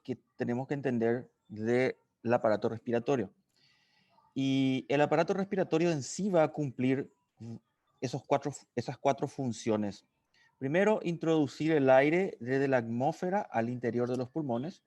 que tenemos que entender del aparato respiratorio. Y el aparato respiratorio en sí va a cumplir esas cuatro funciones. Primero, introducir el aire desde la atmósfera al interior de los pulmones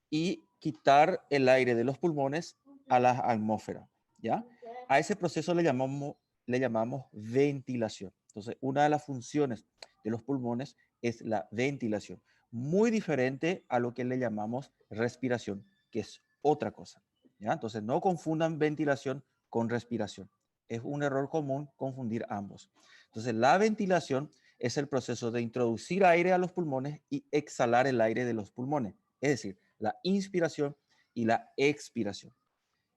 y quitar el aire de los pulmones a la atmósfera, ¿ya? A ese proceso le llamamos ventilación. Entonces, una de las funciones de los pulmones es la ventilación, muy diferente a lo que le llamamos respiración, que es otra cosa, ¿ya? Entonces, no confundan ventilación con respiración. Es un error común confundir ambos. Entonces, la ventilación es el proceso de introducir aire a los pulmones y exhalar el aire de los pulmones. Es decir, la inspiración y la expiración.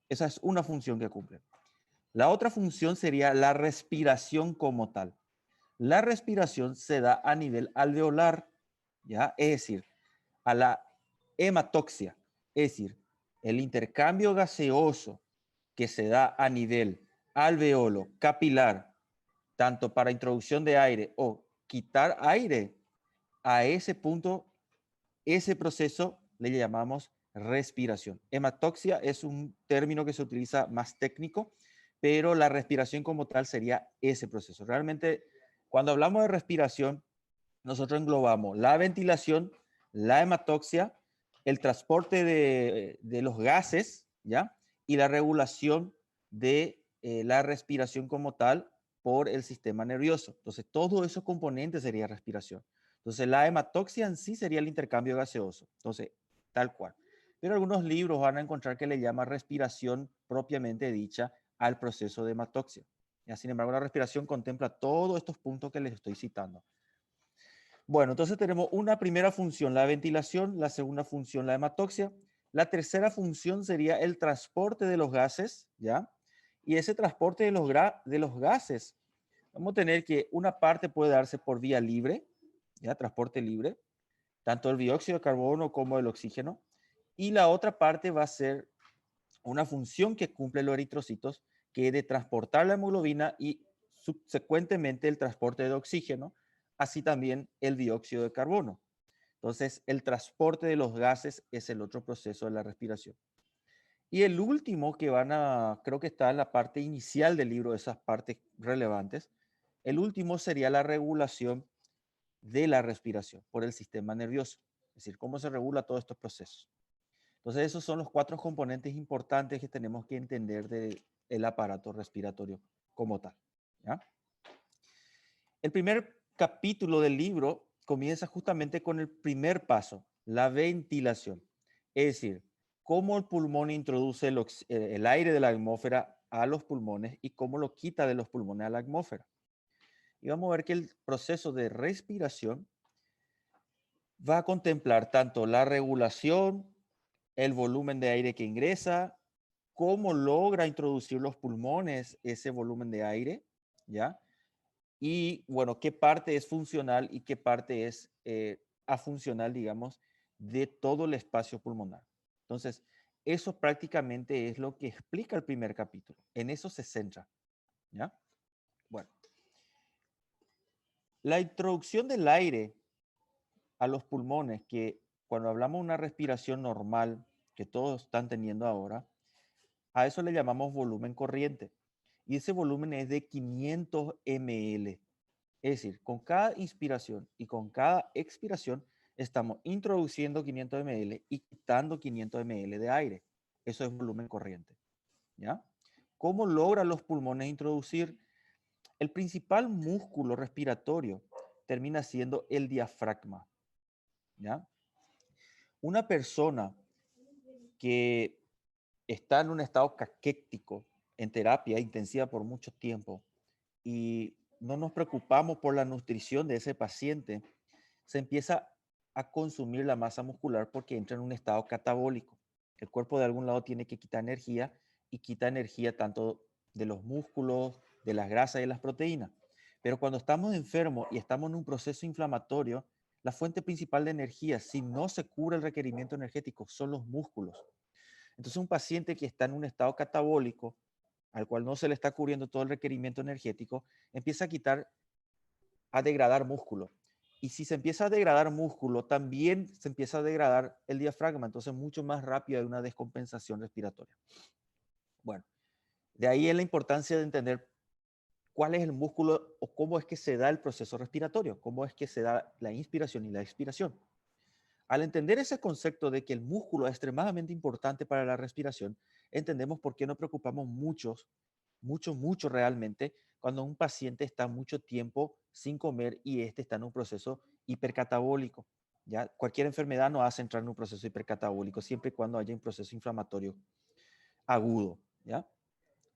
Esa es una función que cumple. La otra función sería la respiración como tal. La respiración se da a nivel alveolar, ¿ya? Es decir, a la hematoxia, es decir, el intercambio gaseoso que se da a nivel alveolo, capilar, tanto para introducción de aire o quitar aire, a ese punto, ese proceso le llamamos respiración. Hematoxia es un término que se utiliza más técnico, pero la respiración como tal sería ese proceso. Realmente, cuando hablamos de respiración, nosotros englobamos la ventilación, la hematoxia, el transporte de los gases, ¿ya? Y la regulación de la respiración como tal por el sistema nervioso. Entonces, todos esos componentes sería respiración. Entonces, la hematoxia en sí sería el intercambio gaseoso. Entonces, tal cual. Pero algunos libros van a encontrar que le llama respiración propiamente dicha al proceso de hematoxia. ¿Ya? Sin embargo, la respiración contempla todos estos puntos que les estoy citando. Bueno, entonces tenemos una primera función, la ventilación, la segunda función, la hematoxia. La tercera función sería el transporte de los gases, ¿ya? Y ese transporte de los gases, vamos a tener que una parte puede darse por vía libre, ¿ya? Transporte libre, tanto el dióxido de carbono como el oxígeno. Y la otra parte va a ser una función que cumple los eritrocitos, que es de transportar la hemoglobina y subsecuentemente el transporte de oxígeno, así también el dióxido de carbono. Entonces, el transporte de los gases es el otro proceso de la respiración. Y el último que creo que está en la parte inicial del libro, esas partes relevantes, el último sería la regulación de la respiración por el sistema nervioso. Es decir, cómo se regula todos estos procesos. Entonces, esos son los cuatro componentes importantes que tenemos que entender del aparato respiratorio como tal, ¿ya? El primer capítulo del libro comienza justamente con el primer paso, la ventilación. Es decir, cómo el pulmón introduce el aire de la atmósfera a los pulmones y cómo lo quita de los pulmones a la atmósfera. Y vamos a ver que el proceso de respiración va a contemplar tanto la regulación, el volumen de aire que ingresa, cómo logra introducir los pulmones ese volumen de aire, ¿ya? Y bueno, qué parte es funcional y qué parte es afuncional, digamos, de todo el espacio pulmonar. Entonces, eso prácticamente es lo que explica el primer capítulo. En eso se centra, ¿ya? Bueno, la introducción del aire a los pulmones, que cuando hablamos de una respiración normal que todos están teniendo ahora, a eso le llamamos volumen corriente. Y ese volumen es de 500 ml. Es decir, con cada inspiración y con cada expiración estamos introduciendo 500 ml y quitando 500 ml de aire. Eso es volumen corriente, ¿ya? ¿Cómo logran los pulmones introducir? El principal músculo respiratorio termina siendo el diafragma, ¿ya? Una persona que está en un estado caquético en terapia intensiva por mucho tiempo y no nos preocupamos por la nutrición de ese paciente, se empieza a consumir la masa muscular porque entra en un estado catabólico. El cuerpo de algún lado tiene que quitar energía y quita energía tanto de los músculos, de las grasas y de las proteínas. Pero cuando estamos enfermos y estamos en un proceso inflamatorio, la fuente principal de energía, si no se cubre el requerimiento energético, son los músculos. Entonces, un paciente que está en un estado catabólico, al cual no se le está cubriendo todo el requerimiento energético, empieza a degradar músculo. Y si se empieza a degradar músculo, también se empieza a degradar el diafragma, entonces mucho más rápido hay una descompensación respiratoria. Bueno, de ahí es la importancia de entender cuál es el músculo o cómo es que se da el proceso respiratorio, cómo es que se da la inspiración y la expiración. Al entender ese concepto de que el músculo es extremadamente importante para la respiración, entendemos por qué nos preocupamos mucho realmente cuando un paciente está mucho tiempo sin comer y este está en un proceso hipercatabólico. ¿Ya? Cualquier enfermedad nos hace entrar en un proceso hipercatabólico siempre y cuando haya un proceso inflamatorio agudo. ¿Ya?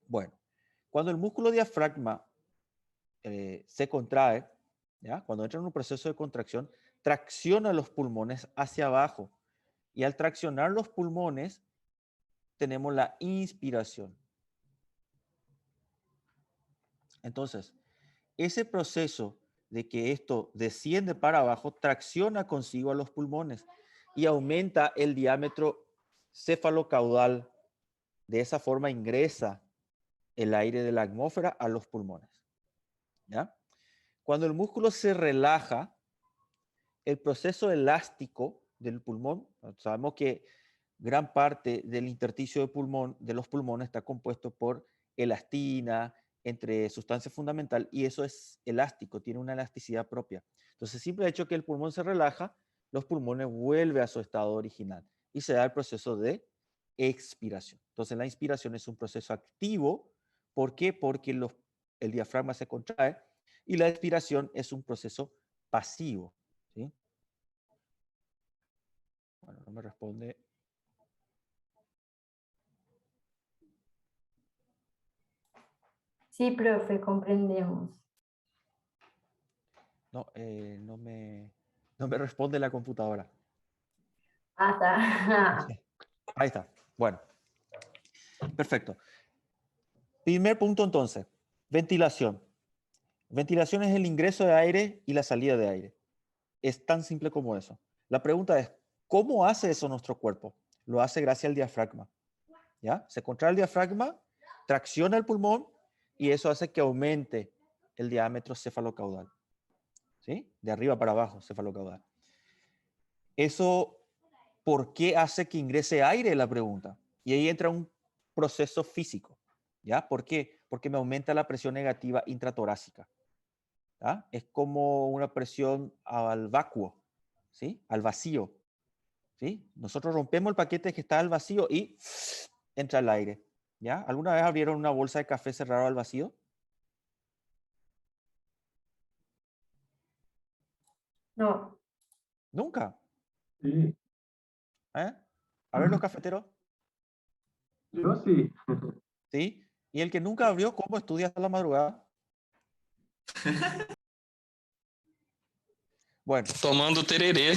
Bueno, cuando el músculo diafragma se contrae, ¿ya? Cuando entra en un proceso de contracción, tracciona los pulmones hacia abajo. Y al traccionar los pulmones, tenemos la inspiración. Entonces, ese proceso de que esto desciende para abajo, tracciona consigo a los pulmones y aumenta el diámetro cefalocaudal. De esa forma ingresa el aire de la atmósfera a los pulmones. ¿Ya? Cuando el músculo se relaja, el proceso elástico del pulmón, sabemos que gran parte del intersticio de pulmón, de los pulmones está compuesto por elastina, entre sustancia fundamental, y eso es elástico, tiene una elasticidad propia. Entonces, simple hecho que el pulmón se relaja, los pulmones vuelven a su estado original y se da el proceso de expiración. Entonces, la inspiración es un proceso activo. ¿Por qué? Porque el diafragma se contrae y la expiración es un proceso pasivo. ¿Sí? Bueno, no me responde. Sí, profe, comprendemos. No, no me responde la computadora. Ah, está. Ahí está. Bueno, perfecto. Primer punto entonces, ventilación. Ventilación es el ingreso de aire y la salida de aire. Es tan simple como eso. La pregunta es, ¿cómo hace eso nuestro cuerpo? Lo hace gracias al diafragma. ¿Ya? Se contrae el diafragma, tracciona el pulmón y eso hace que aumente el diámetro cefalocaudal. ¿Sí? De arriba para abajo, cefalocaudal. Eso, ¿por qué hace que ingrese aire? La pregunta. Y ahí entra un proceso físico. ¿Ya? ¿Por qué? Porque me aumenta la presión negativa intratorácica. ¿Ya? Es como una presión al vacuo, ¿sí? Al vacío. ¿Sí? Nosotros rompemos el paquete que está al vacío y entra el aire. ¿Ya? ¿Alguna vez abrieron una bolsa de café cerrada al vacío? No, Nunca. Sí, ¿Eh? A ver los cafeteros. yo sí. ¿Sí? Y el que nunca abrió, ¿cómo estudia hasta la madrugada? Bueno, Tomando tereré.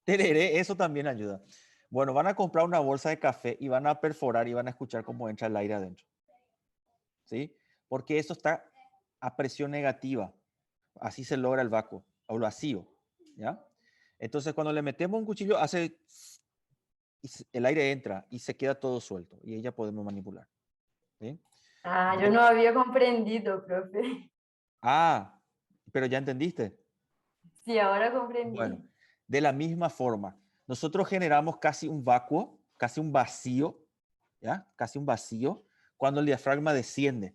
tereré, eso también ayuda. Bueno, van a comprar una bolsa de café y van a perforar y van a escuchar cómo entra el aire adentro. ¿Sí? Porque eso está a presión negativa. Así se logra el vacuo o el vacío. ¿Ya? Entonces, cuando le metemos un cuchillo, hace y el aire entra y se queda todo suelto y ahí ya podemos manipular. ¿Sí? ah, yo De- no había comprendido, profe. ah, pero ya entendiste. Sí, ahora Bueno, comprendí. de la misma forma, nosotros generamos casi un vacuo, casi un vacío, ¿ya? Casi un vacío cuando el diafragma desciende.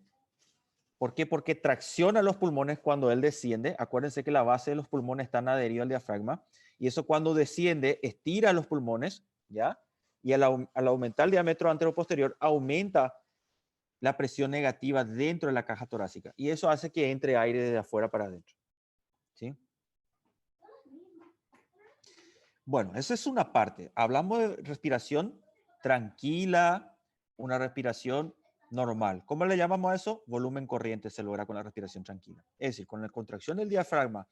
¿Por qué? Porque tracciona los pulmones cuando él desciende. Acuérdense que la base de los pulmones están adheridos al diafragma y eso cuando desciende estira los pulmones, ¿ya? Y al aumentar el diámetro anteroposterior aumenta la presión negativa dentro de la caja torácica y eso hace que entre aire desde afuera para adentro. ¿Sí? Bueno, esa es una parte. Hablamos de respiración tranquila, una respiración normal. ¿Cómo le llamamos a eso? Volumen corriente se logra con la respiración tranquila. Es decir, con la contracción del diafragma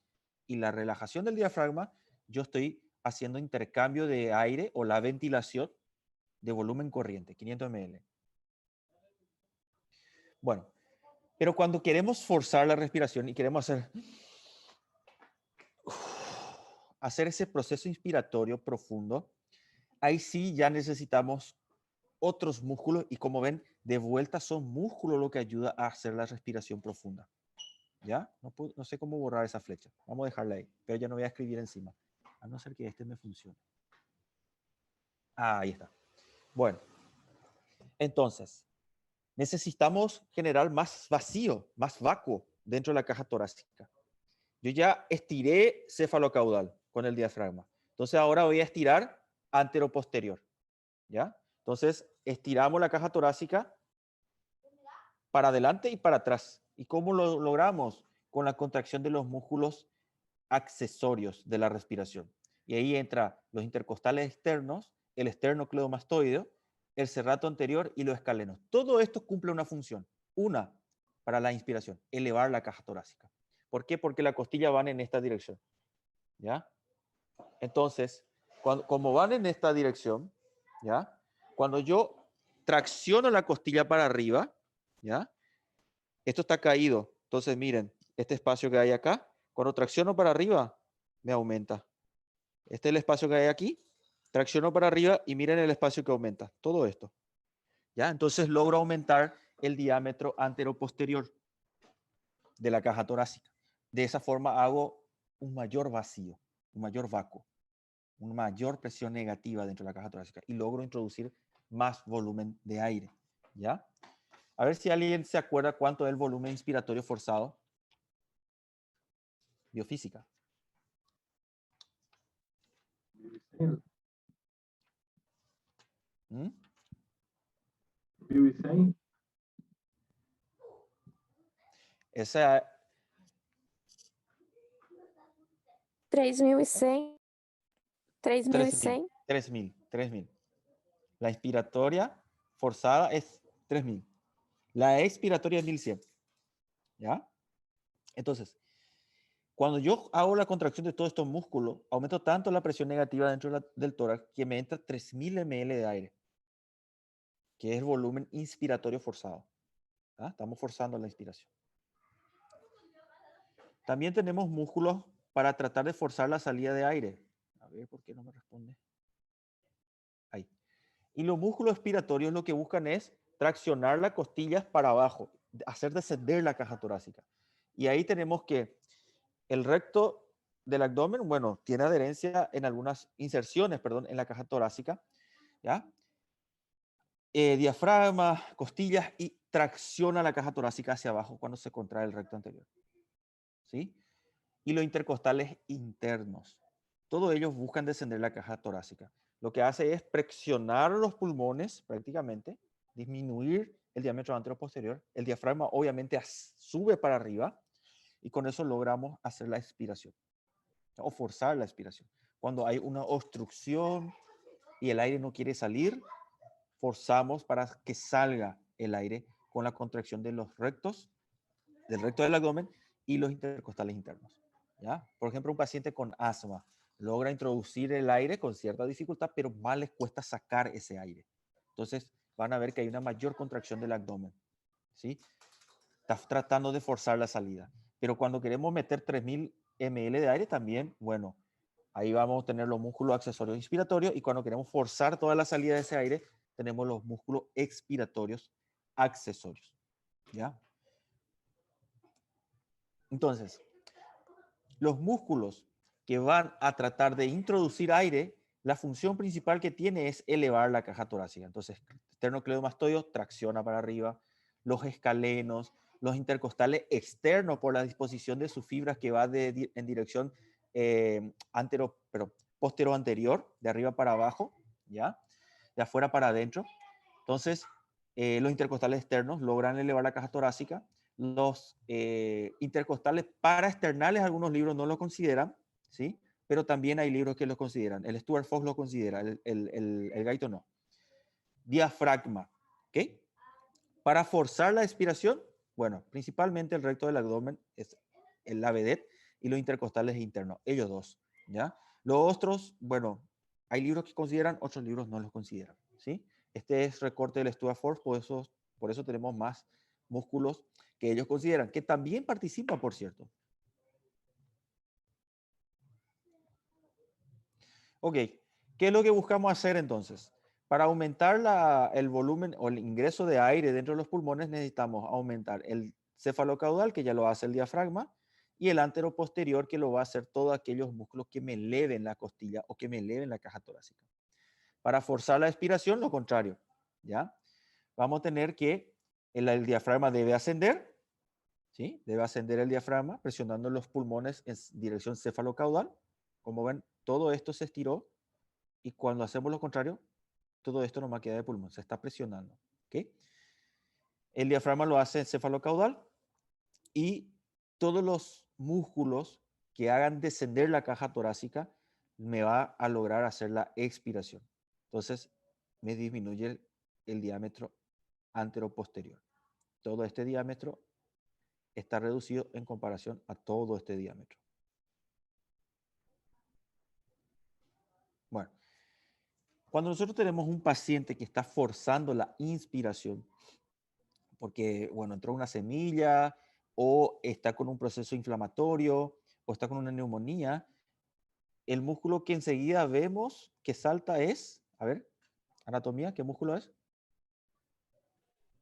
y la relajación del diafragma, yo estoy haciendo intercambio de aire o la ventilación de volumen corriente, 500 ml. Bueno, pero cuando queremos forzar la respiración y queremos hacer ese proceso inspiratorio profundo, ahí sí ya necesitamos otros músculos y como ven, de vuelta son músculos lo que ayuda a hacer la respiración profunda. ¿Ya? No sé cómo borrar esa flecha. Vamos a dejarla ahí, pero ya no voy a escribir encima. A no ser que este me funcione. Ah, ahí está. Bueno, entonces, necesitamos generar más vacío, más vacuo dentro de la caja torácica. Yo ya estiré cefalocaudal con el diafragma. Entonces ahora voy a estirar anteroposterior. ¿Ya? Entonces estiramos la caja torácica para adelante y para atrás. ¿Y cómo lo logramos? Con la contracción de los músculos accesorios de la respiración. Y ahí entra los intercostales externos, el esternocleidomastoideo, el serrato anterior y los escalenos. Todo esto cumple una función. Una, para la inspiración, elevar la caja torácica. ¿Por qué? Porque la costilla van en esta dirección. ¿Ya? Entonces, como van en esta dirección, ¿ya? Cuando yo tracciono la costilla para arriba, ¿ya? Esto está caído. Entonces, miren, este espacio que hay acá, cuando tracciono para arriba, me aumenta. Este es el espacio que hay aquí, tracciono para arriba y miren el espacio que aumenta. Todo esto. ¿Ya? Entonces logro aumentar el diámetro anteroposterior de la caja torácica. De esa forma hago un mayor vacío, un mayor vacuo, una mayor presión negativa dentro de la caja torácica y logro introducir más volumen de aire. ¿Ya? A ver si alguien se acuerda cuánto es el volumen inspiratorio forzado. Biofísica. ¿Mm? Vicente, Esa 3.100. 3.000, 3.100. 3.000, 3.000. La inspiratoria forzada es 3.000. La expiratoria es 1.100. ¿Ya? Entonces, cuando yo hago la contracción de todos estos músculos, aumento tanto la presión negativa dentro del tórax que me entra 3.000 ml de aire, que es el volumen inspiratorio forzado. ¿Ah? Estamos forzando la inspiración. También tenemos músculos para tratar de forzar la salida de aire. A ver, ¿por qué no me responde? Ahí. Y los músculos expiratorios lo que buscan es traccionar las costillas para abajo, hacer descender la caja torácica. Y ahí tenemos que el recto del abdomen, bueno, tiene adherencia en algunas inserciones, perdón, en la caja torácica, ¿ya? Diafragma, costillas y tracciona la caja torácica hacia abajo cuando se contrae el recto anterior, ¿sí? Y los intercostales internos. Todos ellos buscan descender la caja torácica. Lo que hace es presionar los pulmones prácticamente, disminuir el diámetro anteroposterior. El diafragma obviamente sube para arriba y con eso logramos hacer la expiración o forzar la expiración. Cuando hay una obstrucción y el aire no quiere salir, forzamos para que salga el aire con la contracción de los rectos, del recto del abdomen y los intercostales internos. ¿Ya? Por ejemplo, un paciente con asma logra introducir el aire con cierta dificultad, pero más les cuesta sacar ese aire. Entonces, van a ver que hay una mayor contracción del abdomen. ¿Sí? Estás tratando de forzar la salida. Pero cuando queremos meter 3.000 ml de aire, también, bueno, ahí vamos a tener los músculos accesorios inspiratorios y cuando queremos forzar toda la salida de ese aire, tenemos los músculos expiratorios accesorios. ¿Ya? Entonces, los músculos que van a tratar de introducir aire, la función principal que tiene es elevar la caja torácica. Entonces, esternocleidomastoideo tracciona para arriba, los escalenos, los intercostales externos por la disposición de sus fibras que va en dirección postero anterior, de arriba para abajo, ¿ya? De afuera para adentro. Entonces, los intercostales externos logran elevar la caja torácica. Los intercostales paraesternales, algunos libros no lo consideran, ¿sí? Pero también hay libros que lo consideran. El Stuart Fox lo considera, el Gaito no. Diafragma, ¿ok? Para forzar la expiración, bueno, principalmente el recto del abdomen es el vedet y los intercostales internos, ellos dos, ¿ya? Los otros, bueno, hay libros que consideran, otros libros no los consideran, ¿sí? Este es recorte del Stuart Force, por eso tenemos más músculos que ellos consideran, que también participan, por cierto. Ok, ¿qué es lo que buscamos hacer entonces? Para aumentar el volumen o el ingreso de aire dentro de los pulmones necesitamos aumentar el cefalocaudal, que ya lo hace el diafragma, y el anteroposterior, que lo va a hacer todos aquellos músculos que me eleven la costilla o que me eleven la caja torácica. Para forzar la expiración, lo contrario, ¿ya? Vamos a tener que el diafragma debe ascender, ¿sí? Debe ascender el diafragma presionando los pulmones en dirección cefalocaudal. Como ven, todo esto se estiró y cuando hacemos lo contrario, todo esto no me queda de pulmón, se está presionando, ¿ok? El diafragma lo hace cefalocaudal y todos los músculos que hagan descender la caja torácica me va a lograr hacer la expiración. Entonces, me disminuye el diámetro anteroposterior. Todo este diámetro está reducido en comparación a todo este diámetro. Bueno, cuando nosotros tenemos un paciente que está forzando la inspiración, porque, bueno, entró una semilla o está con un proceso inflamatorio o está con una neumonía, el músculo que enseguida vemos que salta es, a ver, anatomía, ¿qué músculo es?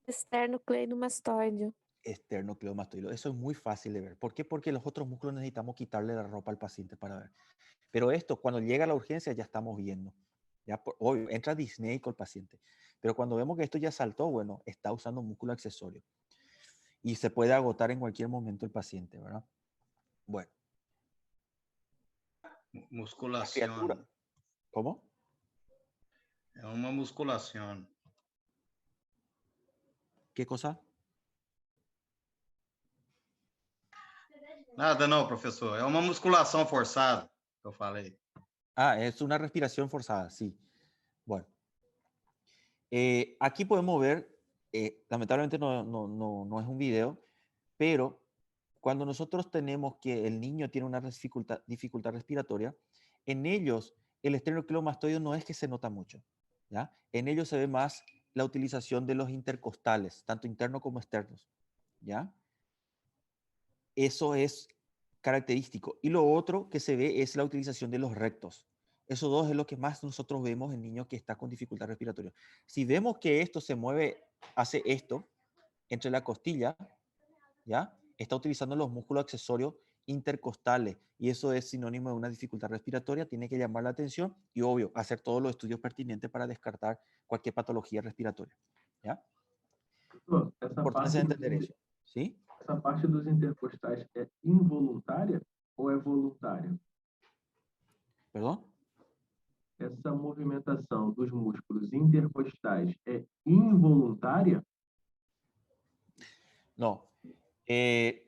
Esternocleidomastoideo. Esternocleidomastoideo. Eso es muy fácil de ver. ¿Por qué? Porque los otros músculos necesitamos quitarle la ropa al paciente para ver. Pero esto, cuando llega a la urgencia, ya estamos viendo. Ya obvio, entra disneico el paciente. Pero cuando vemos que esto ya saltó, bueno, está usando un músculo accesorio. Y se puede agotar en cualquier momento el paciente, ¿verdad? Bueno. Musculación. ¿Cómo? Es una musculación. ¿Qué cosa? Nada, não, professor. É uma musculação forçada, que eu falei. Ah, es una respiración forzada, sí. Bueno. Aquí podemos ver, lamentablemente no es un video, pero cuando nosotros tenemos que el niño tiene una dificultad respiratoria, en ellos el esternocleidomastoideo no es que se nota mucho, ¿ya? En ellos se ve más la utilización de los intercostales, tanto internos como externos, ¿ya? Eso es característico. Y lo otro que se ve es la utilización de los rectos. Esos dos es lo que más nosotros vemos en niños que están con dificultad respiratoria. Si vemos que esto se mueve, hace esto entre la costilla, ¿ya? Está utilizando los músculos accesorios intercostales y eso es sinónimo de una dificultad respiratoria, tiene que llamar la atención y obvio, hacer todos los estudios pertinentes para descartar cualquier patología respiratoria, ¿ya? Essa Importancia de parte, entender eso, ¿sí? essa parte dos intercostais é involuntária ou é voluntária? ¿Perdón? Essa movimentação dos músculos intercostais é involuntária? No. Es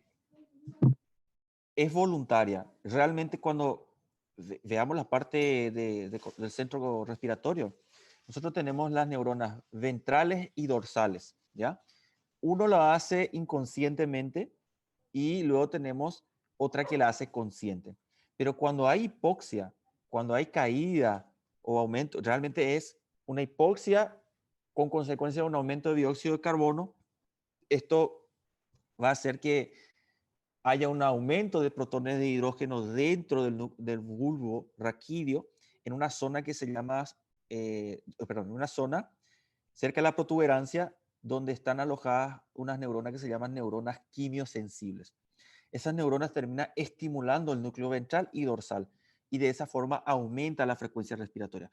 voluntaria. Realmente cuando veamos la parte del centro respiratorio, nosotros tenemos las neuronas ventrales y dorsales, ¿ya? Uno lo hace inconscientemente y luego tenemos otra que la hace consciente. Pero cuando hay hipoxia, cuando hay caída o aumento, realmente es una hipoxia con consecuencia de un aumento de dióxido de carbono. Esto va a hacer que haya un aumento de protones de hidrógeno dentro del bulbo raquídeo en una zona que se llama, perdón, en una zona cerca de la protuberancia donde están alojadas unas neuronas que se llaman neuronas quimiosensibles. Esas neuronas terminan estimulando el núcleo ventral y dorsal y de esa forma aumenta la frecuencia respiratoria.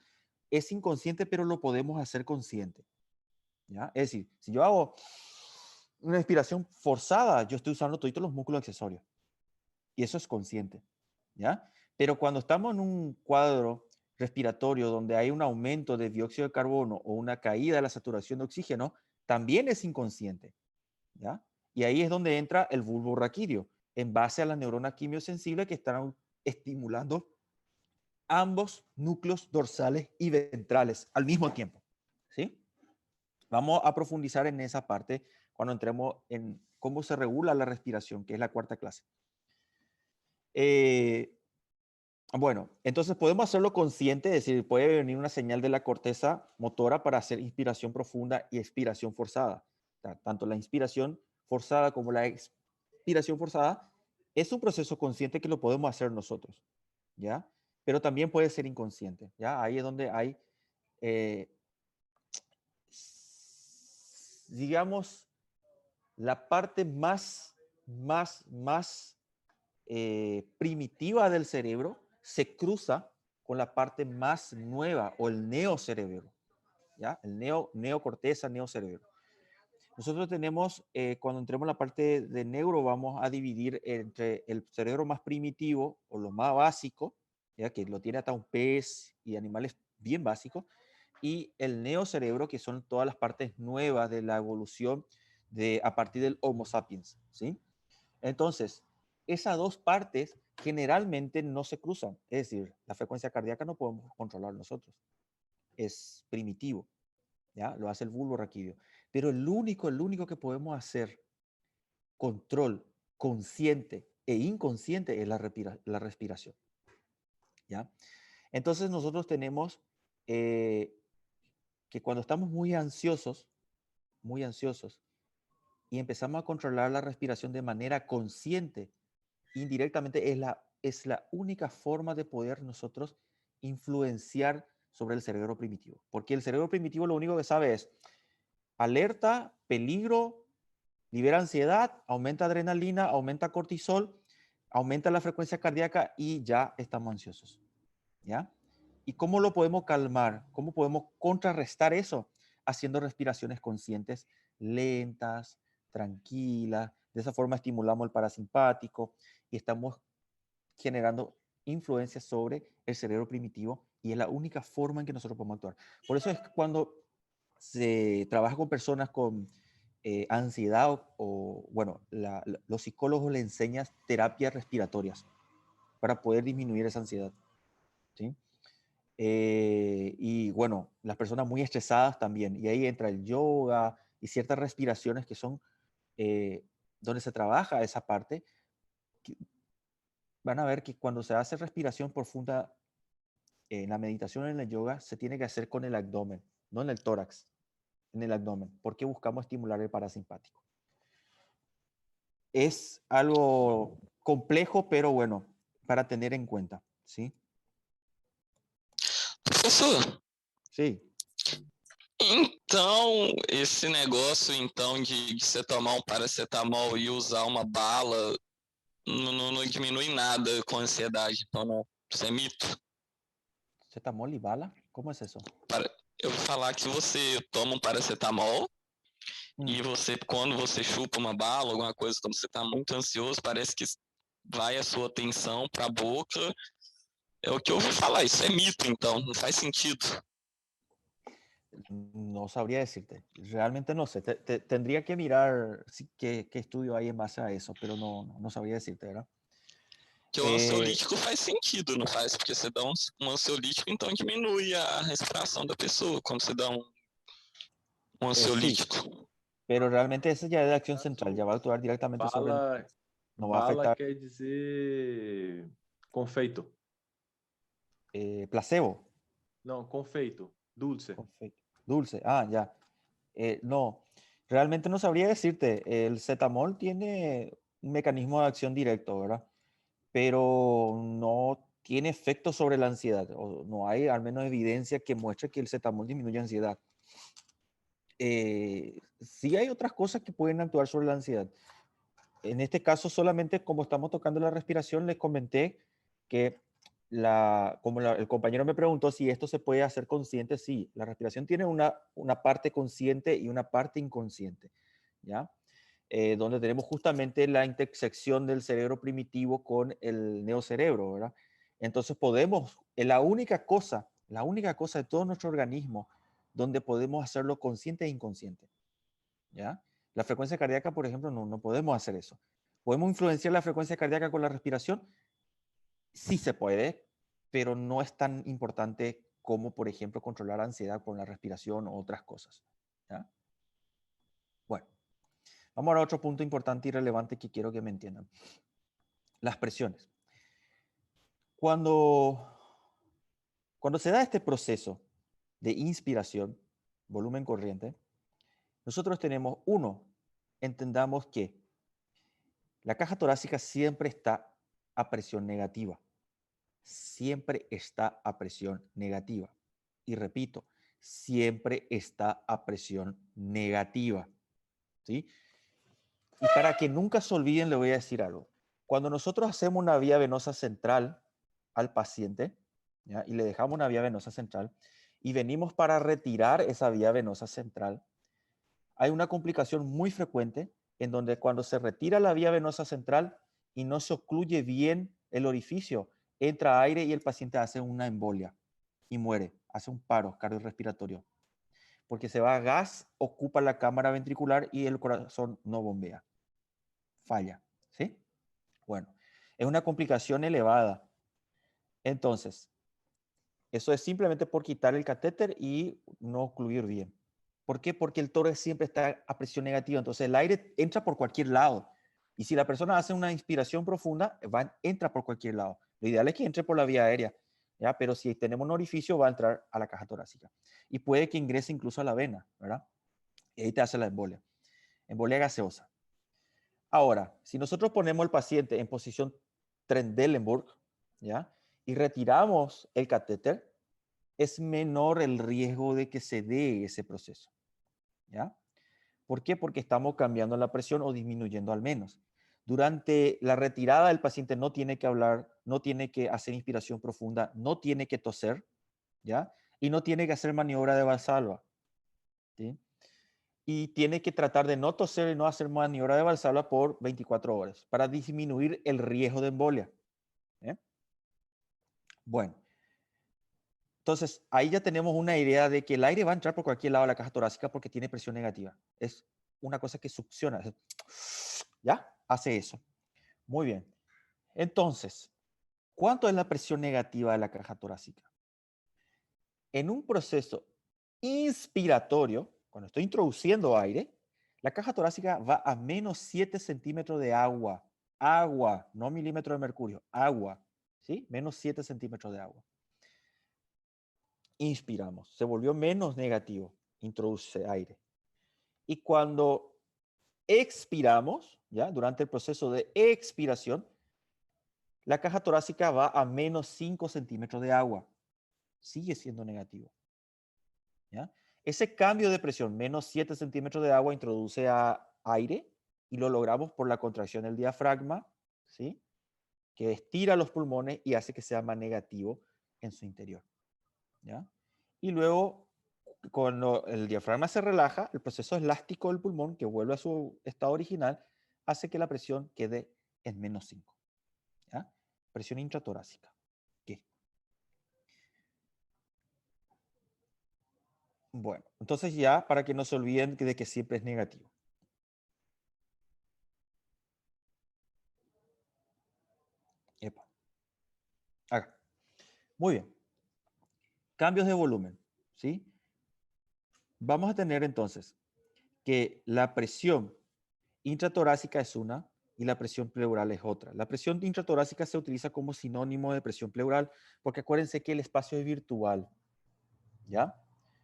Es inconsciente, pero lo podemos hacer consciente, ¿ya? Es decir, si yo hago una respiración forzada, yo estoy usando todos los músculos accesorios. Y eso es consciente, ¿ya? Pero cuando estamos en un cuadro respiratorio donde hay un aumento de dióxido de carbono o una caída de la saturación de oxígeno, también es inconsciente, ¿ya? Y ahí es donde entra el bulbo raquídeo, en base a las neuronas quimiosensibles que están estimulando ambos núcleos dorsales y ventrales al mismo tiempo, ¿sí? Vamos a profundizar en esa parte cuando entremos en cómo se regula la respiración, que es la cuarta clase. Bueno, entonces podemos hacerlo consciente, es decir, puede venir una señal de la corteza motora para hacer inspiración profunda y expiración forzada. Tanto la inspiración forzada como la expiración forzada es un proceso consciente que lo podemos hacer nosotros, ¿ya? Pero también puede ser inconsciente, ¿ya? Ahí es donde hay, digamos, la parte más primitiva del cerebro se cruza con la parte más nueva o el neocerebro, ¿ya? El neocorteza, neocerebro. Nosotros tenemos, cuando entremos en la parte de neuro, vamos a dividir entre el cerebro más primitivo o lo más básico, ya que lo tiene hasta un pez y animales bien básicos, y el neocerebro, que son todas las partes nuevas de la evolución a partir del Homo sapiens, ¿sí? Entonces, esas dos partes generalmente no se cruzan, es decir, la frecuencia cardíaca no podemos controlar nosotros, es primitivo, ¿ya? Lo hace el bulbo raquídeo. Pero el único que podemos hacer control consciente e inconsciente es la respiración, ¿ya? Entonces nosotros tenemos que cuando estamos muy ansiosos, y empezamos a controlar la respiración de manera consciente, indirectamente es la única forma de poder nosotros influenciar sobre el cerebro primitivo. Porque el cerebro primitivo lo único que sabe es alerta, peligro, libera ansiedad, aumenta adrenalina, aumenta cortisol, aumenta la frecuencia cardíaca y ya estamos ansiosos, ¿ya? ¿Y cómo lo podemos calmar? ¿Cómo podemos contrarrestar eso? Haciendo respiraciones conscientes, lentas, tranquilas. De esa forma estimulamos el parasimpático y estamos generando influencia sobre el cerebro primitivo y es la única forma en que nosotros podemos actuar. Por eso es que cuando se trabaja con personas con ansiedad bueno, los psicólogos le enseñan terapias respiratorias para poder disminuir esa ansiedad, ¿sí? Y bueno, las personas muy estresadas también. Y ahí entra el yoga y ciertas respiraciones que son donde se trabaja esa parte. Van a ver que cuando se hace respiración profunda en la meditación, en el yoga, se tiene que hacer con el abdomen, no en el tórax, en el abdomen, porque buscamos estimular el parasimpático. Es algo complejo, pero bueno, para tener en cuenta, ¿sí? Professor, Sí. então esse negócio então de você tomar um paracetamol e usar uma bala não diminui nada com a ansiedade, então não. Isso é mito. ¿Cetamol y bala? ¿Cómo es eso? Eu vou falar que você toma um paracetamol e você, quando você chupa uma bala, alguma coisa, quando você está muito ansioso, parece que vai a sua atenção para a boca. É o que eu ouvi falar, isso é mito, então, não faz sentido. No sabría decirte, realmente no sé, tendría que mirar qué estudio hay en base a eso, pero no sabría decirte, ¿verdad? Que o ansiolítico faz sentido, não faz? Porque você dá um ansiolítico, então diminui a respiração da pessoa quando você dá um ansiolítico. Sí, pero realmente ese ya es de acción central, ya va a actuar directamente sobre Bala, no va a bala afectar quer dizer confeito. placebo. Não, confeito, dulce. Dulce, ah, ya. No, realmente no sabría decirte, el cetamol tiene un mecanismo de acción directo, ¿verdad? Pero no tiene efecto sobre la ansiedad, o no hay al menos evidencia que muestre que el cetamol disminuye ansiedad. Sí hay otras cosas que pueden actuar sobre la ansiedad. En este caso, solamente como estamos tocando la respiración, les comenté que el compañero me preguntó si esto se puede hacer consciente. Sí, la respiración tiene una parte consciente y una parte inconsciente, ¿ya? Donde tenemos justamente la intersección del cerebro primitivo con el neocerebro, ¿verdad? Entonces podemos, la única cosa de todo nuestro organismo donde podemos hacerlo consciente e inconsciente, ¿ya? La frecuencia cardíaca, por ejemplo, no podemos hacer eso. ¿Podemos influenciar la frecuencia cardíaca con la respiración? Sí se puede, pero no es tan importante como, por ejemplo, controlar ansiedad con la respiración o otras cosas, ¿ya? Bueno, vamos ahora a otro punto importante y relevante que quiero que me entiendan. Las presiones. Cuando se da este proceso de inspiración, volumen corriente, nosotros tenemos, entendamos que la caja torácica siempre está a presión negativa. Siempre está a presión negativa. Y repito, siempre está a presión negativa, ¿sí? Y para que nunca se olviden, le voy a decir algo. Cuando nosotros hacemos una vía venosa central al paciente, ¿ya? Y le dejamos una vía venosa central, y venimos para retirar esa vía venosa central, hay una complicación muy frecuente en donde cuando se retira la vía venosa central y no se ocluye bien el orificio, entra aire y el paciente hace una embolia y muere, hace un paro cardiorrespiratorio. Porque se va gas, ocupa la cámara ventricular y el corazón no bombea. Falla, ¿sí? Bueno, es una complicación elevada. Entonces, eso es simplemente por quitar el catéter y no ocluir bien. ¿Por qué? Porque el tórax siempre está a presión negativa, entonces el aire entra por cualquier lado. Y si la persona hace una inspiración profunda, entra por cualquier lado. Lo ideal es que entre por la vía aérea, ¿ya? Pero si tenemos un orificio, va a entrar a la caja torácica. Y puede que ingrese incluso a la vena, ¿verdad? Y ahí te hace la embolia gaseosa. Ahora, si nosotros ponemos al paciente en posición Trendelenburg, ¿ya? Y retiramos el catéter, es menor el riesgo de que se dé ese proceso, ¿ya? ¿Por qué? Porque estamos cambiando la presión o disminuyendo al menos. Durante la retirada, el paciente no tiene que hablar, no tiene que hacer inspiración profunda, no tiene que toser, ¿ya? Y no tiene que hacer maniobra de Valsalva, ¿sí? Y tiene que tratar de no toser y no hacer maniobra de Valsalva por 24 horas para disminuir el riesgo de embolia. ¿Eh? Bueno, entonces ahí ya tenemos una idea de que el aire va a entrar por cualquier lado de la caja torácica porque tiene presión negativa. Es una cosa que succiona. ¿Ya? Hace eso. Muy bien. Entonces, ¿cuánto es la presión negativa de la caja torácica? En un proceso inspiratorio, cuando estoy introduciendo aire, la caja torácica va a menos 7 centímetros de agua. Agua, no milímetros de mercurio, agua. ¿Sí? Menos 7 centímetros de agua. Inspiramos, se volvió menos negativo, introduce aire. Y cuando expiramos, ¿ya? Durante el proceso de expiración, la caja torácica va a menos 5 centímetros de agua. Sigue siendo negativo. ¿Ya? Ese cambio de presión, menos 7 centímetros de agua, introduce aire y lo logramos por la contracción del diafragma, ¿sí? Que estira los pulmones y hace que sea más negativo en su interior. ¿Ya? Y luego, cuando el diafragma se relaja, el proceso elástico del pulmón, que vuelve a su estado original, hace que la presión quede en menos 5. ¿Ya? Presión intratorácica. ¿Qué? Bueno, entonces ya para que no se olviden de que siempre es negativo. Epa. Acá. Muy bien. Cambios de volumen, ¿sí? Vamos a tener entonces que la presión intratorácica es una y la presión pleural es otra. La presión intratorácica se utiliza como sinónimo de presión pleural porque acuérdense que el espacio es virtual, ¿ya?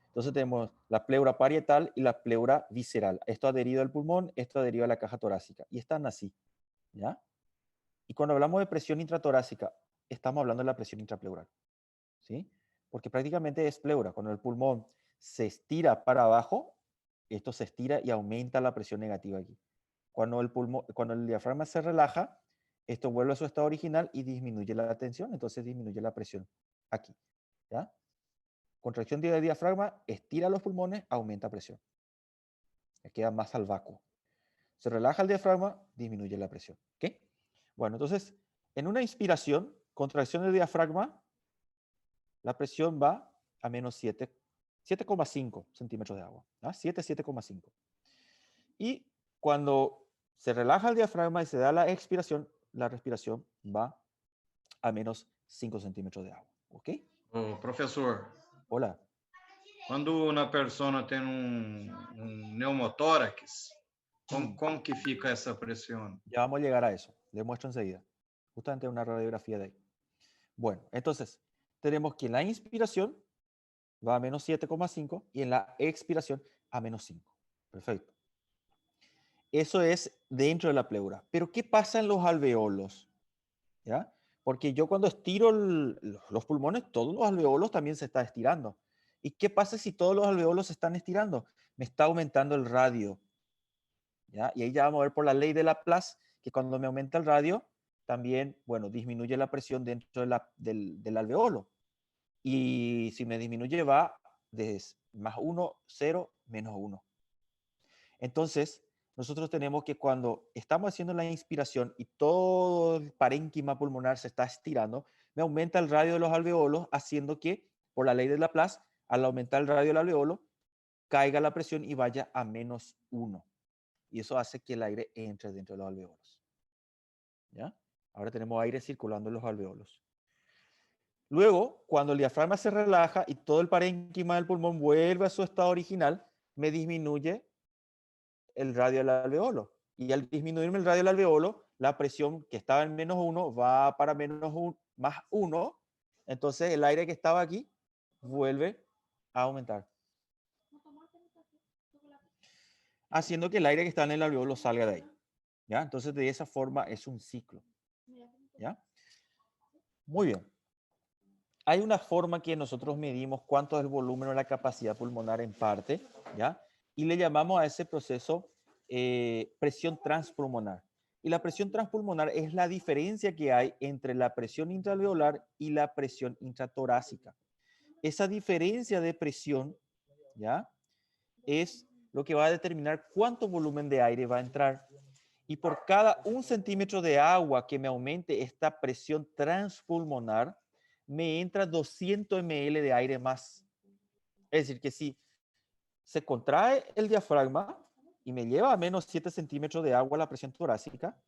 Entonces tenemos la pleura parietal y la pleura visceral. Esto adherido al pulmón, esto adherido a la caja torácica. Y están así, ¿ya? Y cuando hablamos de presión intratorácica, estamos hablando de la presión intrapleural, ¿sí? Porque prácticamente es pleura. Cuando el pulmón se estira para abajo, esto se estira y aumenta la presión negativa aquí. Cuando el diafragma se relaja, esto vuelve a su estado original y disminuye la tensión, entonces disminuye la presión aquí, ¿ya? Contracción del diafragma, estira los pulmones, aumenta presión. Queda más al vacuo. Se relaja el diafragma, disminuye la presión. ¿Ok? Bueno, entonces, en una inspiración, contracción del diafragma, la presión va a menos 7,5 centímetros de agua. 7,5. Y cuando se relaja el diafragma y se da la expiración, la respiración va a menos 5 centímetros de agua. ¿Ok? Ô, professor, Hola. quando uma pessoa tem pneumotórax, como que fica essa pressão? Ya vamos a llegar a eso. Les muestro enseguida. Justamente una radiografía de ahí. Bueno, entonces, tenemos que en la inspiración va a menos 7,5 y en la expiración a menos 5. Perfecto. Eso es dentro de la pleura. Pero ¿qué pasa en los alveolos? ¿Ya? Porque yo cuando estiro los pulmones, todos los alveolos también se están estirando. ¿Y qué pasa si todos los alveolos se están estirando? Me está aumentando el radio. ¿ya? Y ahí ya vamos a ver por la ley de Laplace que cuando me aumenta el radio, también, bueno, disminuye la presión dentro del alveolo. Y si me disminuye va de más 1, 0, menos 1. Entonces, nosotros tenemos que cuando estamos haciendo la inspiración y todo el parénquima pulmonar se está estirando, me aumenta el radio de los alveolos, haciendo que, por la ley de Laplace, al aumentar el radio del alveolo, caiga la presión y vaya a menos 1. Y eso hace que el aire entre dentro de los alveolos. ¿Ya? Ahora tenemos aire circulando en los alveolos. Luego, cuando el diafragma se relaja y todo el parénquima del pulmón vuelve a su estado original, me disminuye el radio del alveolo. Y al disminuirme el radio del alveolo, la presión que estaba en menos 1 va para más 1. Entonces el aire que estaba aquí vuelve a aumentar, haciendo que el aire que está en el alveolo salga de ahí. ¿Ya? Entonces de esa forma es un ciclo. ¿Ya? Muy bien. Hay una forma que nosotros medimos cuánto es el volumen o la capacidad pulmonar en parte, ¿ya? Y le llamamos a ese proceso presión transpulmonar. Y la presión transpulmonar es la diferencia que hay entre la presión intraalveolar y la presión intratorácica. Esa diferencia de presión, ¿ya? Es lo que va a determinar cuánto volumen de aire va a entrar. Y por cada 1 centímetro de agua que me aumente esta presión transpulmonar, me entra 200 ml de aire más. Es decir, que si se contrae el diafragma y me lleva a menos 7 centímetros de agua la presión torácica,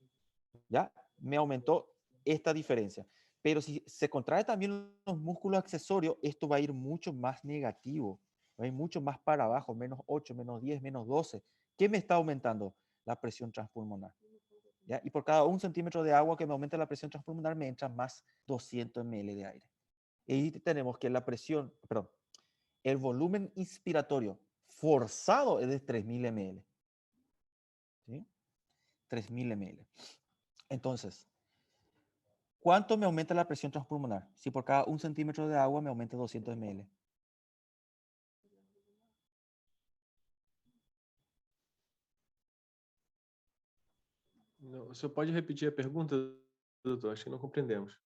¿ya? Me aumentó esta diferencia. Pero si se contrae también los músculos accesorios, esto va a ir mucho más negativo, va a ir mucho más para abajo, menos 8, menos 10, menos 12. ¿Qué me está aumentando? La presión transpulmonar. ¿Ya? Y por cada 1 centímetro de agua que me aumenta la presión transpulmonar, me entra más 200 ml de aire. Y tenemos que el volumen inspiratorio forzado es de 3000 ml. ¿Sí? 3000 ml. Entonces, ¿cuánto me aumenta la presión transpulmonar? Si por cada 1 centímetro de agua me aumenta 200 ml. Não, você pode repetir a pergunta, doutor? Acho que não compreendemos.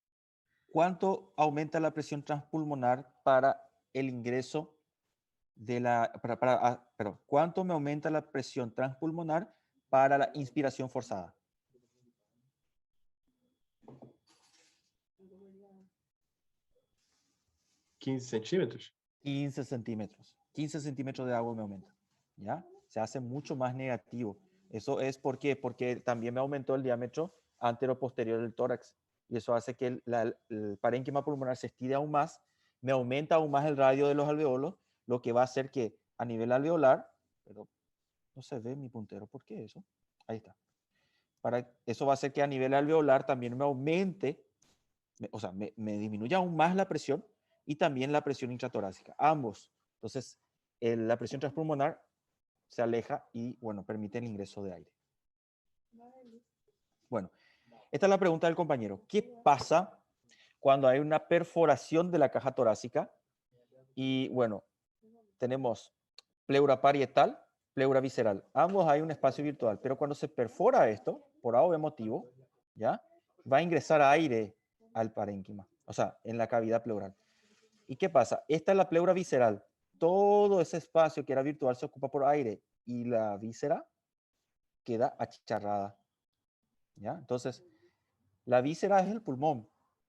¿Cuánto aumenta la presión transpulmonar para el ingreso de la... ¿cuánto me aumenta la presión transpulmonar para la inspiración forzada? ¿15 centímetros? 15 centímetros. 15 centímetros de agua me aumenta. ¿Ya? Se hace mucho más negativo. Eso es porque también me aumentó el diámetro antero-posterior del tórax. Y eso hace que el parénquima pulmonar se estire aún más, me aumenta aún más el radio de los alveolos, lo que va a hacer que a nivel alveolar, pero no se ve mi puntero, ¿por qué eso? Ahí está. Eso va a hacer que a nivel alveolar también me aumente, me disminuya aún más la presión y también la presión intratorácica, ambos. Entonces, la presión transpulmonar se aleja y, bueno, permite el ingreso de aire. Bueno, esta es la pregunta del compañero. ¿Qué pasa cuando hay una perforación de la caja torácica? Y, bueno, tenemos pleura parietal, pleura visceral. Ambos hay un espacio virtual, pero cuando se perfora esto, por A o B motivo, ¿ya? Va a ingresar aire al parénquima, o sea, en la cavidad pleural. ¿Y qué pasa? Esta es la pleura visceral. Todo ese espacio que era virtual se ocupa por aire y la víscera queda achicharrada. ¿Ya? Entonces, la víscera es el pulmón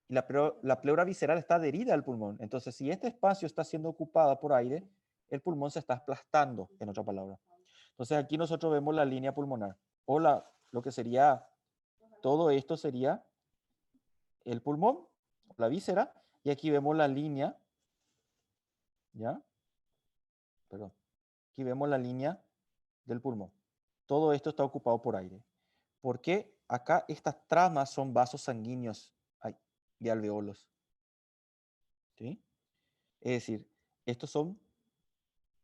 y la pleura visceral está adherida al pulmón. Entonces, si este espacio está siendo ocupado por aire, el pulmón se está aplastando, en otra palabra. Entonces, aquí nosotros vemos la línea pulmonar. O lo que sería, todo esto sería el pulmón, la víscera, y aquí vemos la línea, ¿ya? Perdón. Aquí vemos la línea del pulmón. Todo esto está ocupado por aire. ¿Por qué? Acá estas tramas son vasos sanguíneos de alveolos. ¿Sí? Es decir, estos son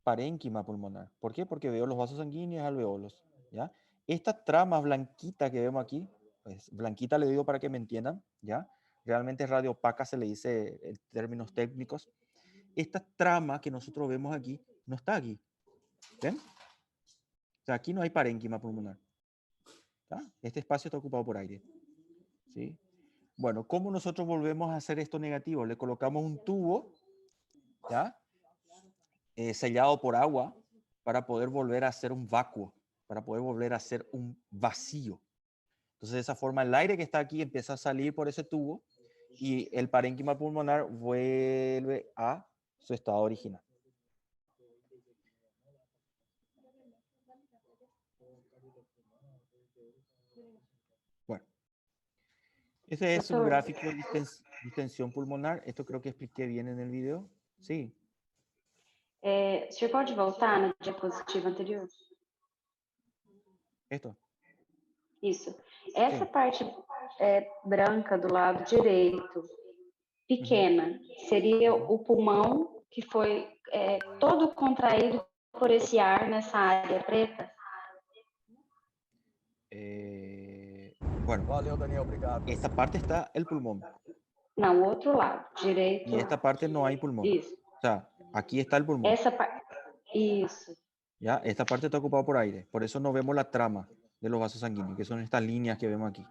parénquima pulmonar. ¿Por qué? Porque veo los vasos sanguíneos y alveolos. ¿Ya? Estas tramas blanquitas que vemos aquí, pues blanquita le digo para que me entiendan, ¿ya? Realmente es radio opaca, se le dice en términos técnicos. Esta trama que nosotros vemos aquí, no está aquí. ¿Ven? O sea, aquí no hay parénquima pulmonar. ¿tá? Este espacio está ocupado por aire, ¿sí? Bueno, ¿cómo nosotros volvemos a hacer esto negativo? Le colocamos un tubo, ¿ya? Sellado por agua para poder volver a hacer un vacuo, para poder volver a hacer un vacío. Entonces, de esa forma, el aire que está aquí empieza a salir por ese tubo y el parénquima pulmonar vuelve a su estado original. Bueno, ese es un Doctor. gráfico de distensión pulmonar. Esto creo que expliqué bien en el video. Sí, O senhor pode voltar na diapositiva anterior? esto. Isso. Essa Sim. parte branca do lado direito, pequena, seria o pulmão que foi todo contraído por esse ar nessa área preta? Bueno, Valeu, Daniel, obrigado. esta parte está el pulmón Não, o outro lado, direito. y esta parte no hay pulmón. Isso. O sea, aquí está el pulmón. Essa parte. Isso. ¿Ya? Esta parte está ocupada por aire. Por eso no vemos la trama de los vasos sanguíneos, que son estas líneas que vemos aquí.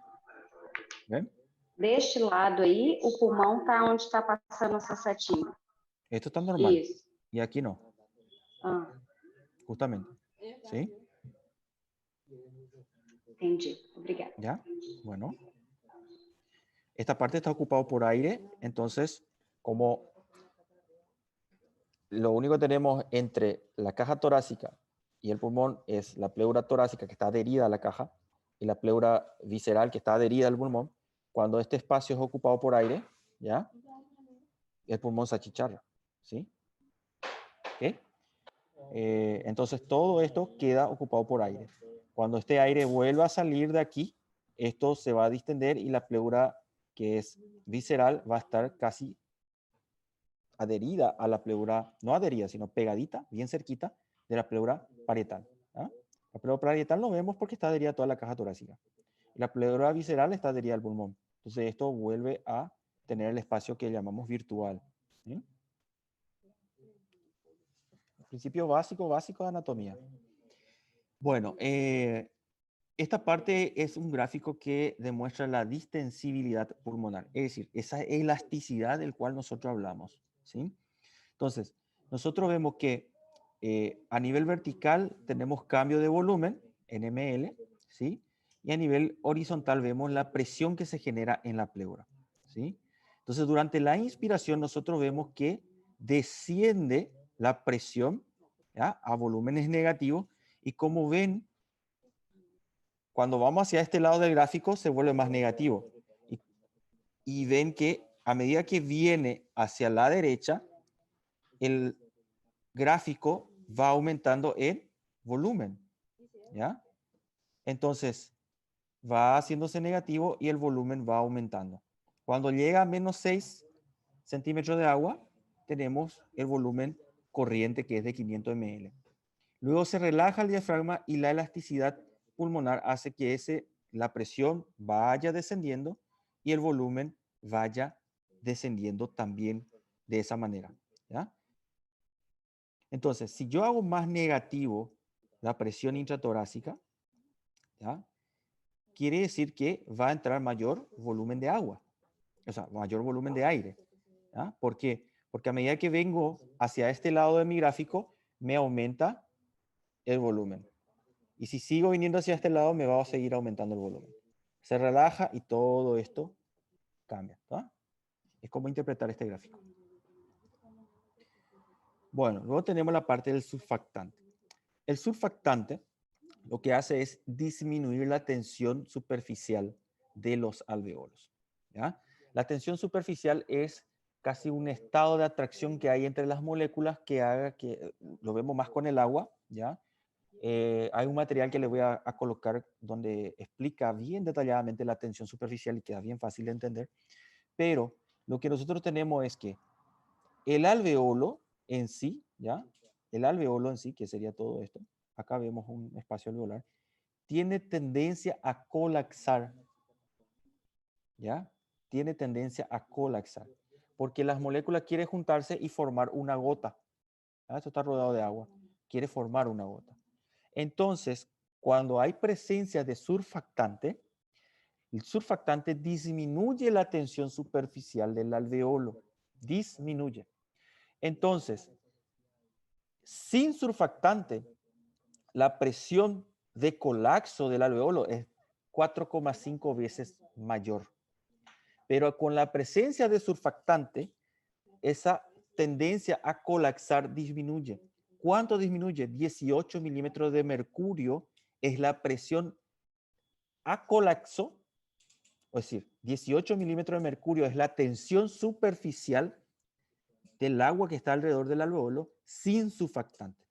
¿Ven? Deste lado aí, o pulmão está onde está passando essa setinha. Esto está normal. Isso. Y aquí no, Ah, justamente. ¿Sí? entendi. Obrigada. ¿Ya? Bueno. Esta parte está ocupada por aire, entonces, como lo único que tenemos entre la caja torácica y el pulmón es la pleura torácica que está adherida a la caja y la pleura visceral que está adherida al pulmón, cuando este espacio es ocupado por aire, ¿ya? El pulmón se achicharra, ¿sí? ¿Ok? Entonces todo esto queda ocupado por aire. Cuando este aire vuelva a salir de aquí, esto se va a distender y la pleura que es visceral va a estar casi adherida a la pleura, no adherida, sino pegadita, bien cerquita de la pleura parietal. ¿Ah? La pleura parietal lo vemos porque está adherida a toda la caja torácica. Y la pleura visceral está adherida al pulmón. Entonces esto vuelve a tener el espacio que llamamos virtual. ¿Sí? Principio básico de anatomía. Bueno, esta parte es un gráfico que demuestra la distensibilidad pulmonar, es decir, esa elasticidad del cual nosotros hablamos, ¿sí? Entonces, nosotros vemos que a nivel vertical tenemos cambio de volumen en ml, ¿sí? Y a nivel horizontal vemos la presión que se genera en la pleura, ¿sí? Entonces, durante la inspiración nosotros vemos que desciende la presión, ¿ya? A volúmenes negativos y como ven, cuando vamos hacia este lado del gráfico se vuelve más negativo. Y ven que a medida que viene hacia la derecha, el gráfico va aumentando en volumen. ¿Ya? Entonces, va haciéndose negativo y el volumen va aumentando. Cuando llega a menos 6 centímetros de agua, tenemos el volumen corriente que es de 500 ml. Luego se relaja el diafragma y la elasticidad pulmonar hace que la presión vaya descendiendo y el volumen vaya descendiendo también de esa manera. ¿Ya? Entonces, si yo hago más negativo la presión intratorácica, ¿ya? Quiere decir que va a entrar mayor volumen de agua, o sea, mayor volumen de aire. ¿Ya? ¿Por qué? Porque a medida que vengo hacia este lado de mi gráfico, me aumenta el volumen. Y si sigo viniendo hacia este lado, me va a seguir aumentando el volumen. Se relaja y todo esto cambia. ¿No? Es como interpretar este gráfico. Bueno, luego tenemos la parte del surfactante. El surfactante lo que hace es disminuir la tensión superficial de los alveolos. ¿Ya? La tensión superficial es casi un estado de atracción que hay entre las moléculas que haga que, lo vemos más con el agua, ¿ya? Hay un material que le voy a colocar donde explica bien detalladamente la tensión superficial y queda bien fácil de entender, pero lo que nosotros tenemos es que el alveolo en sí, ¿ya? El alveolo en sí, que sería todo esto, acá vemos un espacio alveolar, tiene tendencia a colapsar, ¿ya? Tiene tendencia a colapsar, porque las moléculas quieren juntarse y formar una gota. ¿Ya? Esto está rodeado de agua, quiere formar una gota. Entonces, cuando hay presencia de surfactante, el surfactante disminuye la tensión superficial del alveolo. Disminuye. Entonces, sin surfactante, la presión de colapso del alveolo es 4,5 veces mayor. Pero con la presencia de surfactante, esa tendencia a colapsar disminuye. ¿Cuánto disminuye? 18 milímetros de mercurio es la presión a colapso, es decir, 18 milímetros de mercurio es la tensión superficial del agua que está alrededor del alveolo sin surfactante.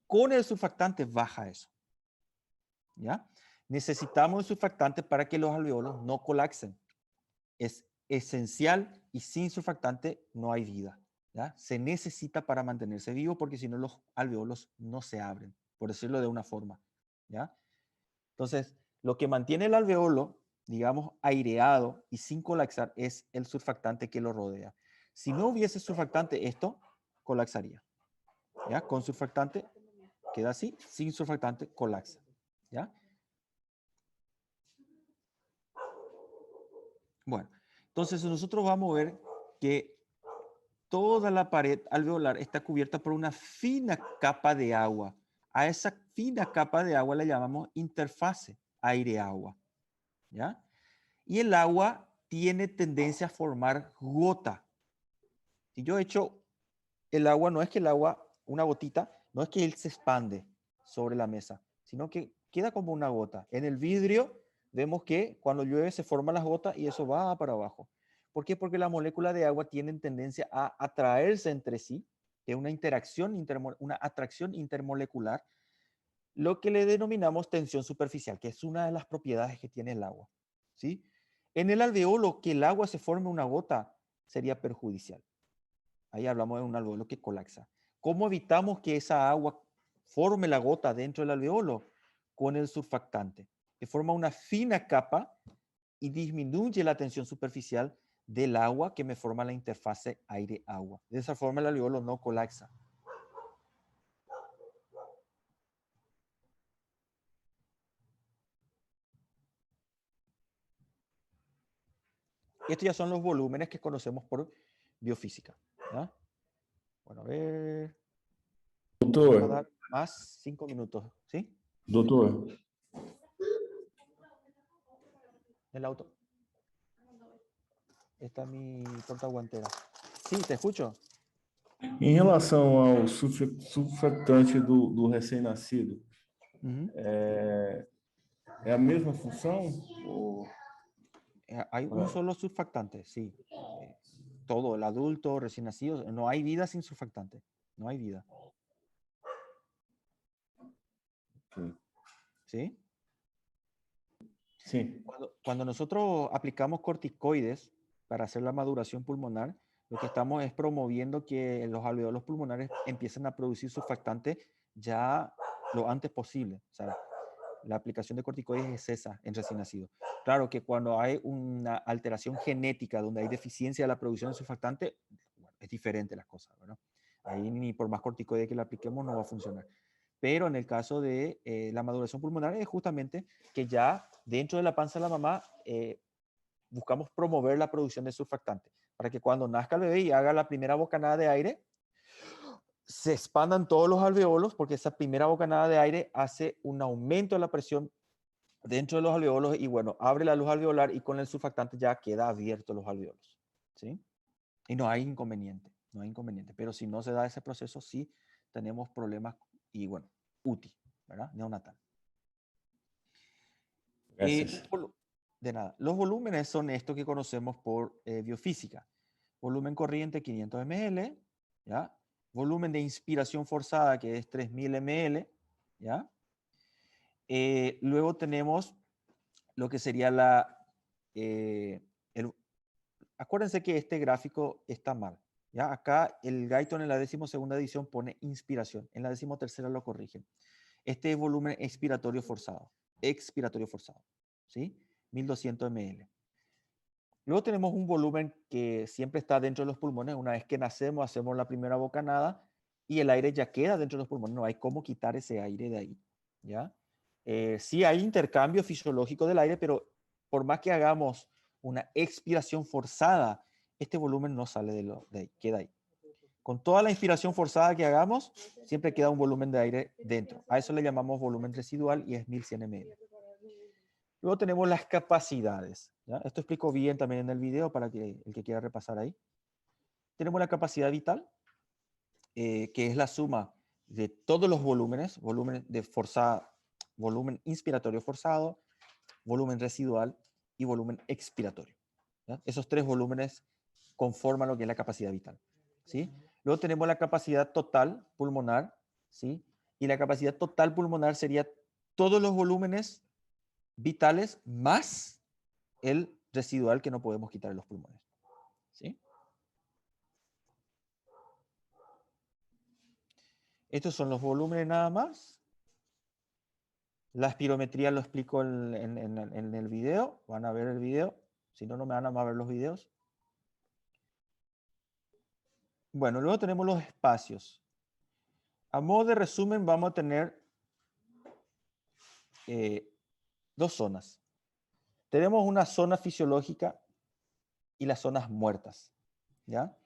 Con el surfactante baja eso. ¿Ya? Necesitamos el surfactante para que los alveolos no colapsen. Es esencial y sin surfactante no hay vida. ¿Ya? Se necesita para mantenerse vivo porque si no los alveolos no se abren, por decirlo de una forma. ¿Ya? Entonces, lo que mantiene el alveolo, digamos, aireado y sin colapsar es el surfactante que lo rodea. Si no hubiese surfactante, esto colapsaría. ¿Ya? Con surfactante queda así, sin surfactante colapsa. ¿Ya? Bueno, entonces nosotros vamos a ver que toda la pared alveolar está cubierta por una fina capa de agua. A esa fina capa de agua le llamamos interfase aire-agua. ¿Ya? Y el agua tiene tendencia a formar gota. Si yo echo el agua, no es que el agua, una gotita, no es que él se expande sobre la mesa, sino que queda como una gota. En el vidrio vemos que cuando llueve se forman las gotas y eso va para abajo. ¿Por qué? Porque las moléculas de agua tienen tendencia a atraerse entre sí, que es una interacción, una atracción intermolecular, lo que le denominamos tensión superficial, que es una de las propiedades que tiene el agua. ¿Sí? En el alveolo, que el agua se forme una gota sería perjudicial. Ahí hablamos de un alveolo que colapsa. ¿Cómo evitamos que esa agua forme la gota dentro del alveolo? Con el surfactante, que forma una fina capa y disminuye la tensión superficial del agua que me forma la interfase aire-agua. De esa forma el alveolo no colapsa. Estos ya son los volúmenes que conocemos por biofísica. ¿Ya? Bueno, a ver. Vamos a Doutor, dar más 5 minutos, ¿sí? doutor, El auto. Esta es mi portaguantera. Sí, te escucho. em relação ao surfactante do recém-nascido, Ujú. é a mesma função? Ou... Hay un solo surfactante, sí. Todo, el adulto, recién nacido, no hay vida sin surfactante. No hay vida. ¿Sí? Sim. Cuando nosotros aplicamos corticoides para hacer la maduración pulmonar, lo que estamos es promoviendo que los alveolos pulmonares empiecen a producir surfactante ya lo antes posible. O sea, la aplicación de corticoides es esa en recién nacido. Claro que cuando hay una alteración genética donde hay deficiencia de la producción de surfactante, bueno, es diferente las cosas, ¿verdad? Ahí ni por más corticoides que le apliquemos no va a funcionar. Pero en el caso de la maduración pulmonar es justamente que ya dentro de la panza de la mamá buscamos promover la producción de surfactante para que cuando nazca el bebé y haga la primera bocanada de aire, se expandan todos los alveolos porque esa primera bocanada de aire hace un aumento de la presión dentro de los alveolos y bueno, abre la luz alveolar y con el surfactante ya queda abierto los alveolos. ¿Sí? Y no hay inconveniente, no hay inconveniente. Pero si no se da ese proceso, sí tenemos problemas y bueno, UTI, ¿verdad? Neonatal. Gracias. De nada. Los volúmenes son estos que conocemos por biofísica. Volumen corriente 500 ml, ¿ya? Volumen de inspiración forzada que es 3000 ml, ¿ya? Luego tenemos lo que sería acuérdense que este gráfico está mal, ¿ya? Acá el Guyton en la 12ª edición pone inspiración, en la 13ª lo corrigen. Este es volumen expiratorio forzado, ¿sí? 1200 ml. Luego tenemos un volumen que siempre está dentro de los pulmones. Una vez que nacemos, hacemos la primera bocanada y el aire ya queda dentro de los pulmones. No hay cómo quitar ese aire de ahí, ¿ya? Sí hay intercambio fisiológico del aire, pero por más que hagamos una expiración forzada, este volumen no sale de ahí, queda ahí. Con toda la inspiración forzada que hagamos, siempre queda un volumen de aire dentro. A eso le llamamos volumen residual y es 1100 ml. Luego tenemos las capacidades, ¿ya? Esto explico bien también en el video para que el que quiera repasar ahí. Tenemos la capacidad vital, que es la suma de todos los volúmenes, volumen inspiratorio forzado, volumen residual y volumen expiratorio, ¿ya? Esos tres volúmenes conforman lo que es la capacidad vital, ¿sí? Luego tenemos la capacidad total pulmonar, ¿sí? Y la capacidad total pulmonar sería todos los volúmenes vitales más el residual que no podemos quitar de los pulmones, ¿sí? Estos son los volúmenes nada más. La espirometría lo explico en el video. Van a ver el video. Si no, no me van a ver los videos. Bueno, luego tenemos los espacios. A modo de resumen, vamos a tener dos zonas. Tenemos una zona fisiológica y las zonas muertas, ¿ya?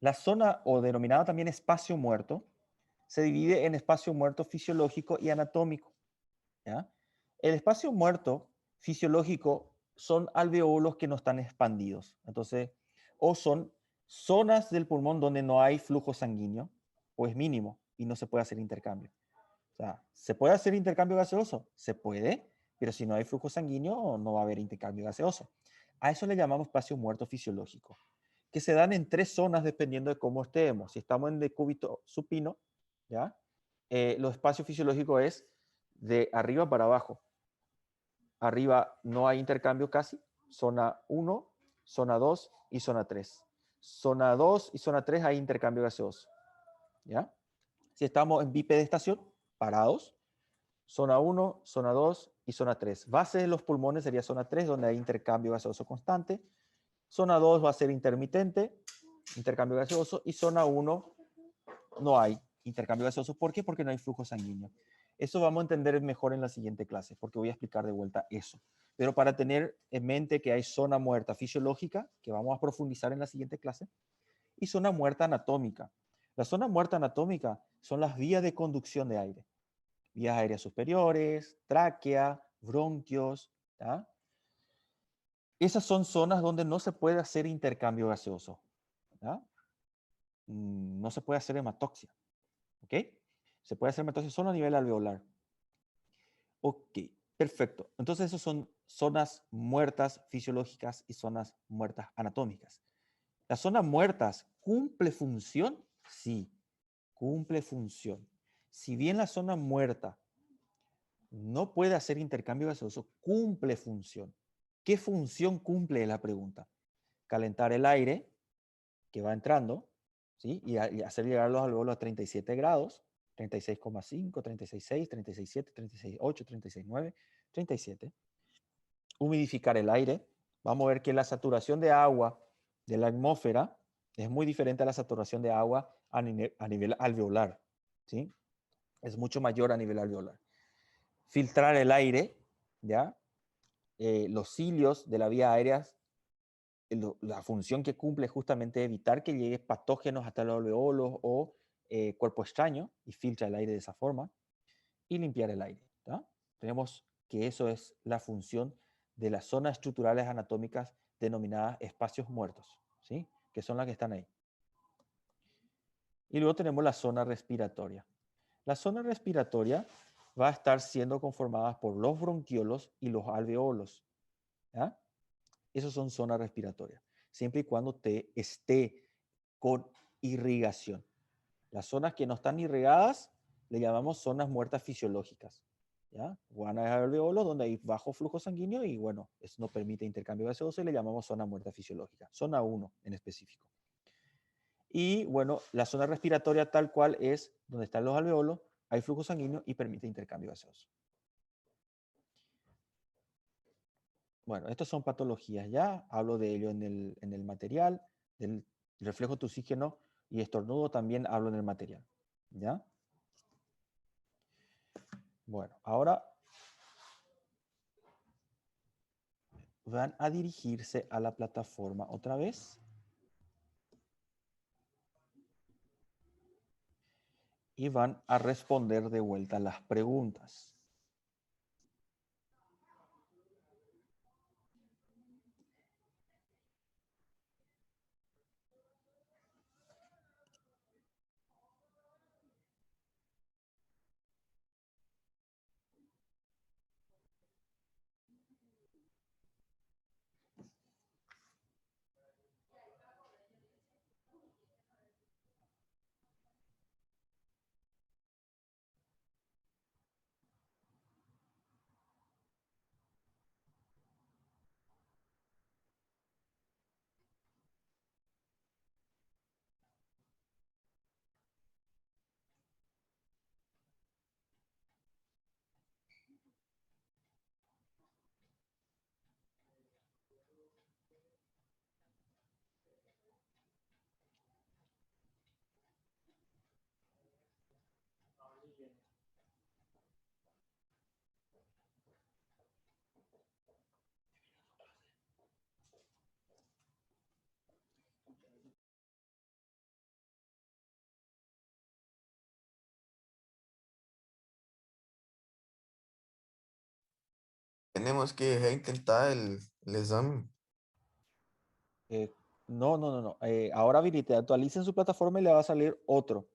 La zona, o denominada también espacio muerto, se divide en espacio muerto fisiológico y anatómico, ¿ya? El espacio muerto fisiológico son alveolos que no están expandidos. Entonces, o son zonas del pulmón donde no hay flujo sanguíneo, o es mínimo y no se puede hacer intercambio. O sea, ¿se puede hacer intercambio gaseoso? Se puede, pero si no hay flujo sanguíneo, no va a haber intercambio gaseoso. A eso le llamamos espacio muerto fisiológico, que se dan en tres zonas dependiendo de cómo estemos. Si estamos en decúbito supino, ¿ya? Los espacios fisiológicos es de arriba para abajo. Arriba no hay intercambio casi. Zona 1, zona 2 y zona 3. Zona 2 y zona 3 hay intercambio gaseoso, ¿ya? Si estamos en bipedestación, parados, zona 1, zona 2 y zona 3. Base de los pulmones sería zona 3, donde hay intercambio gaseoso constante. Zona 2 va a ser intermitente, intercambio gaseoso. Y zona 1 no hay intercambio gaseoso. ¿Por qué? Porque no hay flujo sanguíneo. Eso vamos a entender mejor en la siguiente clase, porque voy a explicar de vuelta eso. Pero para tener en mente que hay zona muerta fisiológica, que vamos a profundizar en la siguiente clase, y zona muerta anatómica. La zona muerta anatómica son las vías de conducción de aire. Vías aéreas superiores, tráquea, bronquios, ¿ya? Esas son zonas donde no se puede hacer intercambio gaseoso, ¿ya? No se puede hacer hematoxia, ¿ok? Se puede hacer hematoxia solo a nivel alveolar. Ok, perfecto. Entonces, esas son zonas muertas fisiológicas y zonas muertas anatómicas. ¿Las zonas muertas cumple función? Sí, cumple función. Si bien la zona muerta no puede hacer intercambio gaseoso, cumple función. ¿Qué función cumple? Es la pregunta. Calentar el aire que va entrando, ¿sí? Y hacer llegar los alveolos a 37 grados, 36,5, 36,6, 36,7, 36,8, 36,9, 37. Humidificar el aire. Vamos a ver que la saturación de agua de la atmósfera es muy diferente a la saturación de agua a nivel alveolar, ¿sí? Es mucho mayor a nivel alveolar. Filtrar el aire, ¿ya? Los cilios de la vía aérea, la función que cumple es justamente evitar que lleguen patógenos hasta los alveolos o cuerpo extraño, y filtra el aire de esa forma, y limpiar el aire, ¿ya? Tenemos que eso es la función de las zonas estructurales anatómicas denominadas espacios muertos, ¿sí? Que son las que están ahí. Y luego tenemos la zona respiratoria. La zona respiratoria va a estar siendo conformada por los bronquiolos y los alveolos, ¿ya? Esas son zonas respiratorias, siempre y cuando esté con irrigación. Las zonas que no están irrigadas le llamamos zonas muertas fisiológicas, ¿ya? Van a haber alveolos donde hay bajo flujo sanguíneo y bueno, eso no permite intercambio gaseoso y le llamamos zona muerta fisiológica, zona 1 en específico. Y bueno, la zona respiratoria tal cual es donde están los alveolos, hay flujo sanguíneo y permite intercambio gaseoso. Bueno, estas son patologías ya, hablo de ello en el material, del reflejo de oxígeno y estornudo también hablo en el material, ¿ya? Bueno, ahora van a dirigirse a la plataforma otra vez. Y van a responder de vuelta las preguntas. Tenemos que reintentar el examen. No. Ahora habilite, actualicen su plataforma y le va a salir otro.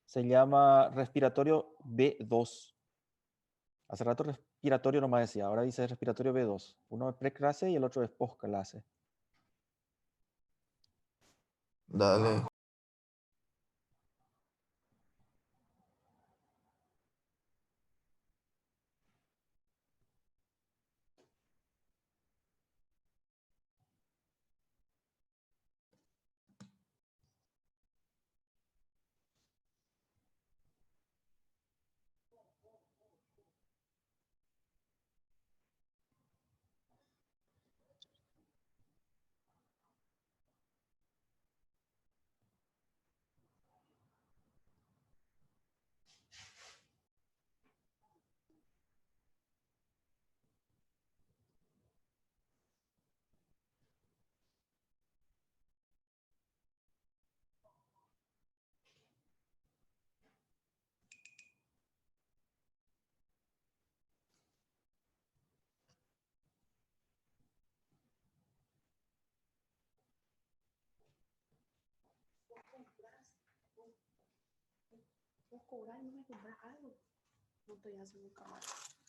Se llama respiratorio B2. Hace rato respiratorio nomás decía, ahora dice respiratorio B2. Uno es preclase y el otro es postclase. Dale.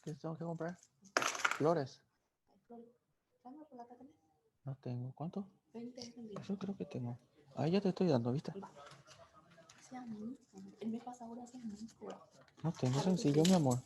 ¿Qué tengo que comprar? Flores. No tengo. ¿Cuánto? Yo creo que tengo. Ahí ya te estoy dando, ¿viste? No tengo sencillo, mi amor.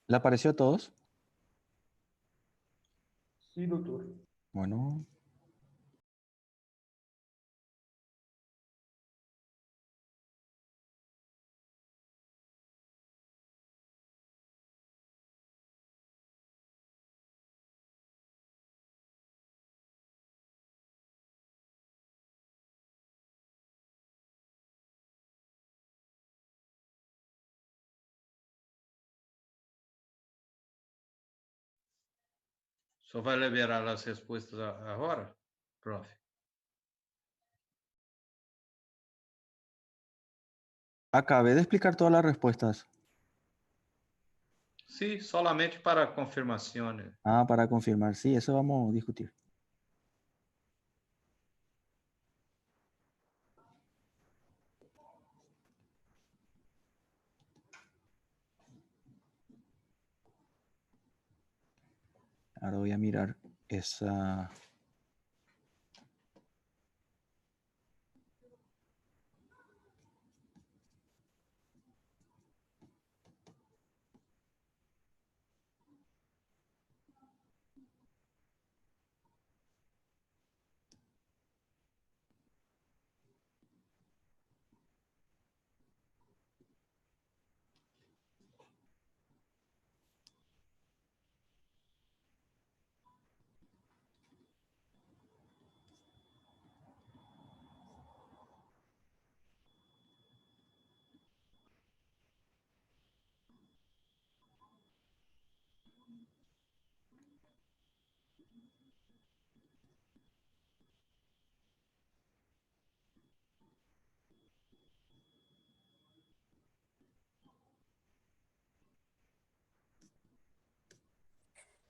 ¿Le apareció a todos? Sí, doutor. Bueno. Só vai liberar as respostas agora, prof? Acabé de explicar todas las respuestas. Sí, solamente para confirmaciones. Ah, para confirmar. Sí, eso vamos a discutir. Ahora voy a mirar esa...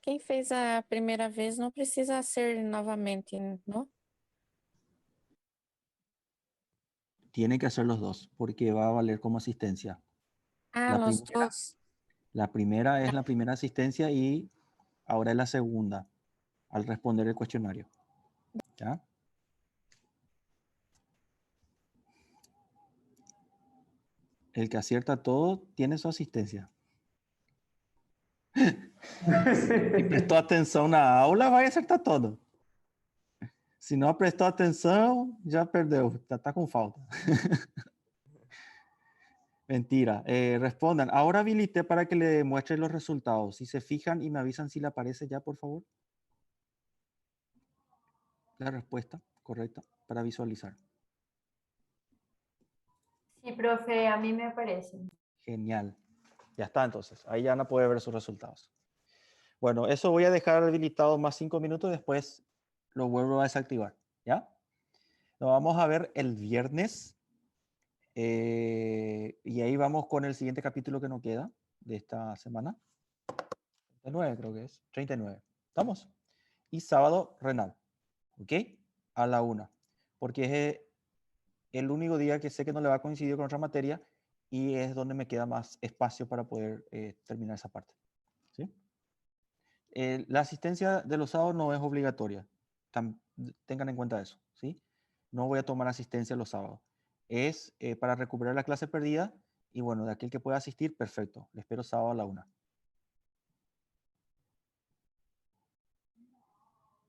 Quem fez a primeira vez não precisa hacer novamente, ¿no? Tiene que hacer los dos, porque va a valer como asistencia. Ah, La los primera, dos. la primera es la primera asistencia y ahora es la segunda al responder el cuestionario. ¿Ya? El que acierta todo tiene su asistencia. Si prestó atenção na aula, vai acertar todo. Se não prestou atenção, já perdeu. Já está com falta. Mentira. Respondan. Ahora habilité para que le muestre los resultados. Si se fijan y me avisan si le aparece ya, por favor. La respuesta correcta para visualizar. Sí, profe, a mí me aparecen. Genial. Ya está entonces. Ahí ya van a poder ver sus resultados. Bueno, eso voy a dejar habilitado más 5 minutos. Después lo vuelvo a desactivar. ¿Ya? Lo vamos a ver el viernes. Y ahí vamos con el siguiente capítulo que nos queda de esta semana. 39 creo que es. 39. ¿Estamos? Y sábado, renal. ¿Ok? A la 1. Porque es el único día que sé que no le va a coincidir con otra materia y es donde me queda más espacio para poder terminar esa parte. ¿Sí? La asistencia de los sábados no es obligatoria. Tengan en cuenta eso. ¿Sí? No voy a tomar asistencia los sábados. Es para recuperar la clase perdida y bueno, de aquel que pueda asistir, perfecto. Le espero sábado a la 1.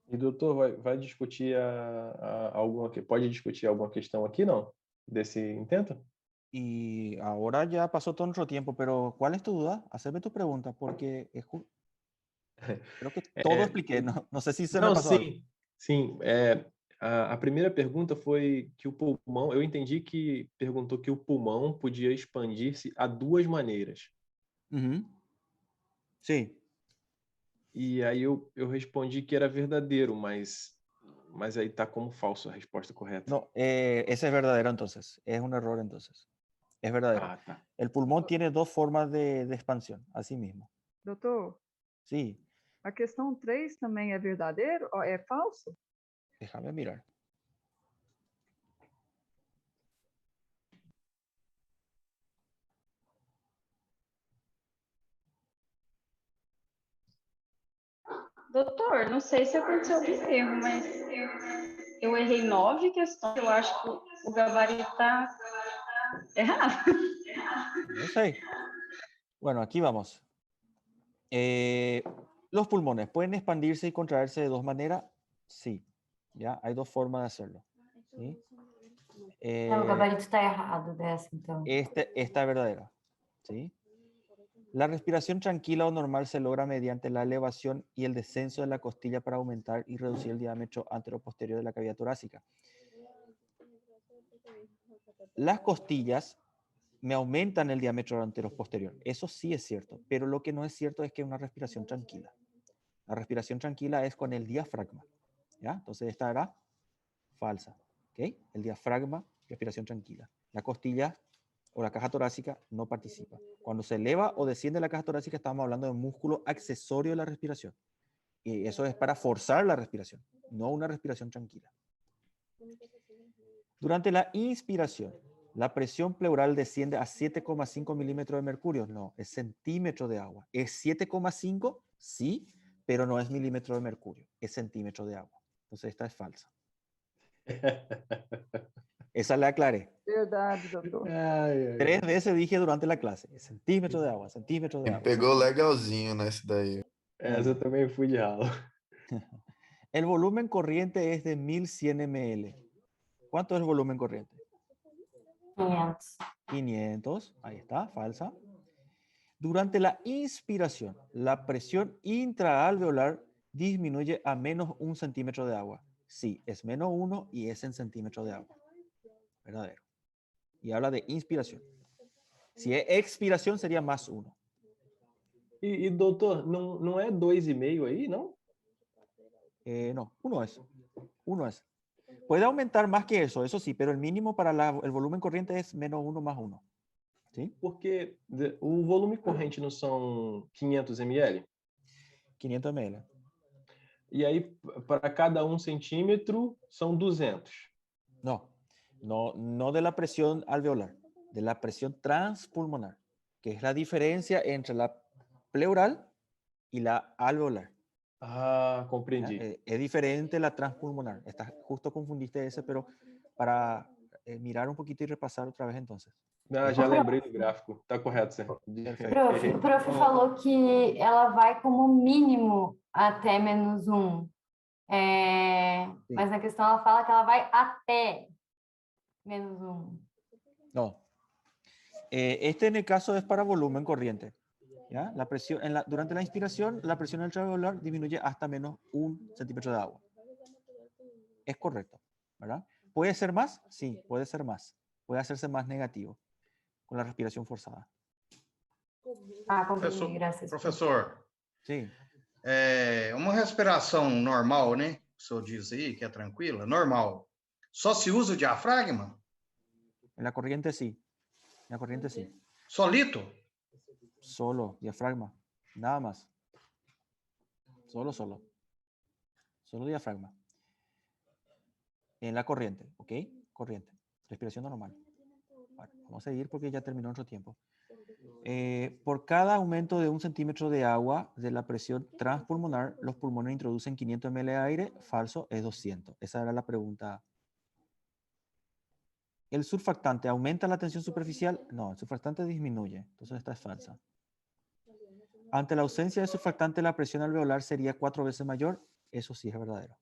E doutor, vai discutir alguma que pode discutir alguma questão aqui, não? Desse intento? Y ahora ya pasó todo nuestro tiempo, pero ¿cuál es tu duda? Haceme tu pregunta, porque creo que todo expliqué. No sé si se me Não, pasó algo. sim. A primeira pergunta foi que o pulmão, eu entendi que perguntou que o pulmão podia expandir-se a duas maneiras. Ujú. Sí. E aí eu respondi que era verdadeiro, mas aí está como falso a resposta correta. No, ese es verdadero entonces. Es un error entonces. Es verdadero. Ah, tá. El pulmón tiene dos formas de expansión, así mismo. Doutor, Sí, a questão 3 também é verdadeiro? Ó, é falso? déjame mirar. Doutor, não sei se aconteceu algum erro, mas eu errei 9 questões. Eu acho que o gabarito está errado. No sé. Bueno, aquí vamos. Los pulmones pueden expandirse y contraerse de dos maneras. Sí, ya hay dos formas de hacerlo. ¿Sí? O gabarito está errado dessa, então. Esta es verdadera. ¿Sí? La respiración tranquila o normal se logra mediante la elevación y el descenso de la costilla para aumentar y reducir el diámetro anteroposterior de la cavidad torácica. Las costillas me aumentan el diámetro anteroposterior. Eso sí es cierto, pero lo que no es cierto es que es una respiración tranquila. La respiración tranquila es con el diafragma. ¿Ya? Entonces esta era falsa. ¿Ok? El diafragma, respiración tranquila. La costilla o la caja torácica no participa. Cuando se eleva o desciende la caja torácica estamos hablando de un músculo accesorio de la respiración. Y eso es para forzar la respiración, no una respiración tranquila. Durante la inspiración, la presión pleural desciende a 7,5 milímetros de mercurio. No, es centímetro de agua. ¿Es 7,5? Sí, pero no es milímetro de mercurio, es centímetro de agua. Entonces esta es falsa. Esa la aclaré. Verdade, doutor. Ai, ai, 3 ai. veces dije durante la clase, centímetro de agua, centímetro de Ele agua. pegou legalzinho nesse daí. Essa eu também fui de ralo. El volumen corriente es de 1100 ml. ¿Cuánto es el volumen corriente? 500. 500, ahí está, falsa. Durante la inspiración, la presión intraalveolar disminuye a menos 1 centímetro de agua. Sí, es menos 1 y es en centímetro de agua. Verdadero. Y habla de inspiración. Si es expiración, sería más 1. E doutor, não é 2,5 aí, não? No, 1 es. 1 es. Puede aumentar más que eso sí, pero el mínimo para el volumen corriente es menos 1 más 1. ¿Sí? Porque o volume corrente não são 500 ml? 500 ml. E aí, para cada 1 centímetro, são 200. No de la presión alveolar, de la presión transpulmonar, que es la diferencia entre la pleural y la alveolar. Ah, compreendi. Es diferente la transpulmonar. Justo confundiste ese, pero para mirar un poquito y repasar otra vez entonces. Ah, já lembrei do gráfico. Tá correto, Sérgio. O prof falou que ela vai como mínimo até menos 1. Mas na questão ela fala que ela vai até menos 1. No. Este en el caso es para volumen corriente. ¿Ya? La presión, durante la inspiración, la presión intraalveolar disminuye hasta menos 1 centímetro de agua. Es correcto, ¿verdad? ¿Puede ser más? Sí, puede ser más. Puede hacerse más negativo con la respiración forzada. Compreendi, graças. Professor, Sim. Uma respiração normal, né? O senhor diz aí que é tranquila, normal. Só se usa o diafragma? Na corriente, sim. Na corriente, sim. Solito? Solo, diafragma. Nada más. Solo. Solo diafragma. En la corriente, ¿ok? Corriente. Respiración normal. Bueno, vamos a seguir porque ya terminó nuestro tiempo. Por cada aumento de 1 centímetro de agua de la presión transpulmonar, los pulmones introducen 500 ml de aire. Falso, es 200. Esa era la pregunta. ¿El surfactante aumenta la tensión superficial? No, el surfactante disminuye. Entonces esta es falsa. Ante la ausencia de surfactante, la presión alveolar sería 4 veces mayor. Eso sí es verdadero.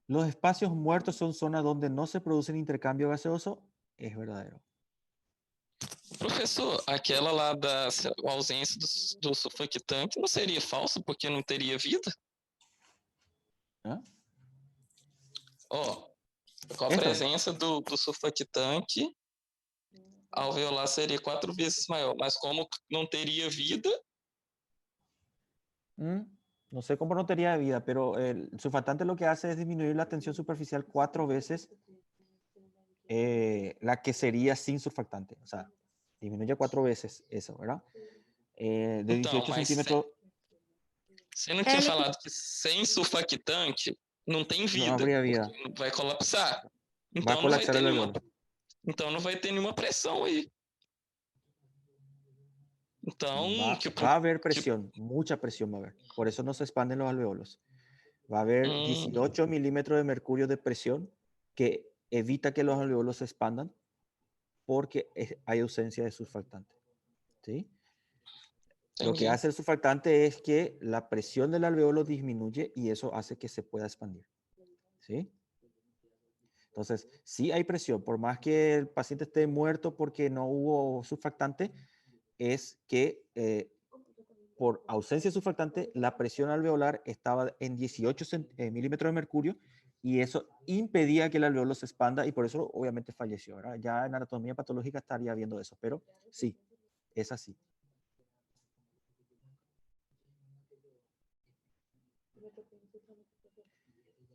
Los espacios muertos son zonas donde no se produce intercambio gaseoso. Es verdadero. Professor, aquela lá da ausência do surfactante não seria falso porque não teria vida? Com a presença do surfactante, a alveolar seria 4 vezes maior, mas como não teria vida... No sé cómo no tenía vida, pero el surfactante lo que hace es disminuir la tensión superficial 4 veces la que sería sin surfactante. O sea, disminuye 4 veces eso, ¿verdad? De 18 centímetros... Você não tinha falado que sem surfactante não tem vida? Não haveria vida. Vai colapsar. Vai colapsar el alveolo. Então não vai ter nenhuma pressão aí. Então, va a haber presión, mucha presión va a haber. Por eso no se expanden los alveolos. Va a haber 18 milímetros de mercurio de presión que evita que los alveolos se expandan porque hay ausencia de surfactante. ¿Sí? Lo que hace el surfactante es que la presión del alveolo disminuye y eso hace que se pueda expandir. ¿Sí? Entonces, sí hay presión. Por más que el paciente esté muerto porque no hubo surfactante, es que por ausencia de surfactante, la presión alveolar estaba en 18 milímetros de mercurio y eso impedía que el alveolo se expanda y por eso obviamente falleció, ¿verdad? Ya en anatomía patológica estaría viendo eso, pero sí, es así.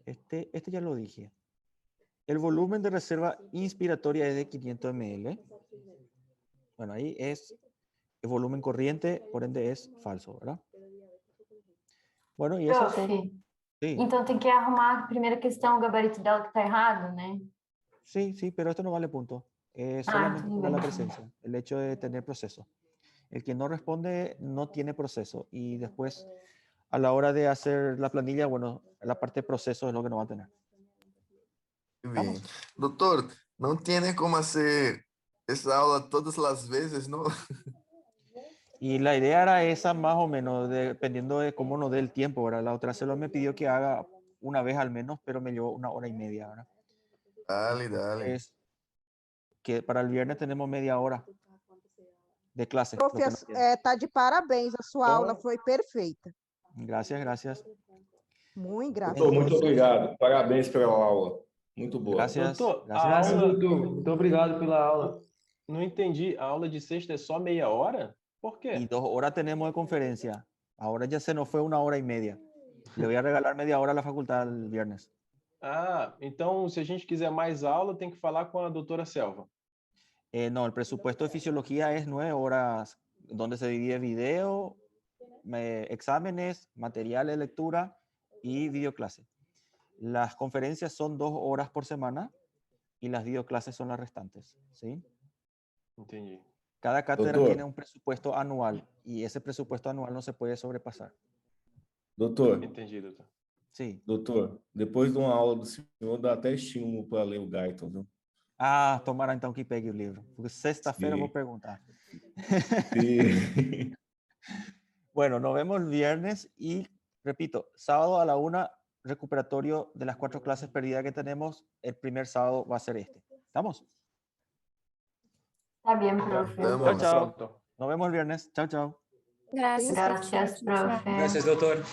Este ya lo dije. El volumen de reserva inspiratoria es de 500 ml. Bueno, ahí es el volumen corriente, por ende es falso, ¿verdad? Bueno, y eso son... Então tem que arrumar a primeira questão, o gabarito dela que está errado, né? Sí, pero esto no vale punto. Es solamente para la presencia, el hecho de tener proceso. El que no responde no tiene proceso. Y después, a la hora de hacer la planilla, bueno, la parte de proceso es lo que no va a tener. Muy bien. Vamos. Doutor, não tiene como hacer esa aula todas las veces, ¿no? Y la idea era esa más o menos, dependiendo de cómo nos dé el tiempo, ¿verdad? La otra célula me pidió que haga una vez al menos, pero me llevó 1 hora y media, ¿verdad? Dale, dale. Es que para el viernes tenemos media hora de clase. Prof, lo que nos queda. tá de parabéns, a sua aula foi perfeita. Gracias, gracias. Muito graças. Doutor, muito obrigado. Parabéns pela aula. Muito boa. Gracias. Doutor, a Gracias. aula... doutor. Muito obrigado pela aula. Não entendi. A aula de sexta é só meia hora? Por Y quê? 2 horas tenemos de conferencia. Ahora ya se nos fue 1 hora y media. Le voy a regalar media hora a la facultad el viernes. Ah, então se a gente quiser mais aula, tem que falar com a doutora Selva. No, el presupuesto de fisiología es 9 horas, donde se divide video, exámenes, material de lectura y videoclase. Las conferencias son 2 horas por semana y las videoclases son las restantes, ¿sí? Entendi. Cada cátedra Doutor. tiene un presupuesto anual y ese presupuesto anual no se puede sobrepasar. Doutor, Entendi, doutor. Sí. doutor, depois de uma aula do senhor, dá até estímulo para ler o Guyton, viu? Ah, tomara então que pegue o livro, porque sexta-feira Sí. vou perguntar. Sí. Bueno, nos vemos el viernes y, repito, sábado a la 1, recuperatorio de las 4 clases perdidas que tenemos. El primer sábado va a ser este. ¿Estamos? Está bien, profe. Chao, chao. Pronto. Nos vemos el viernes. Chao, chao. Gracias. Gracias, profe. Gracias, doutor.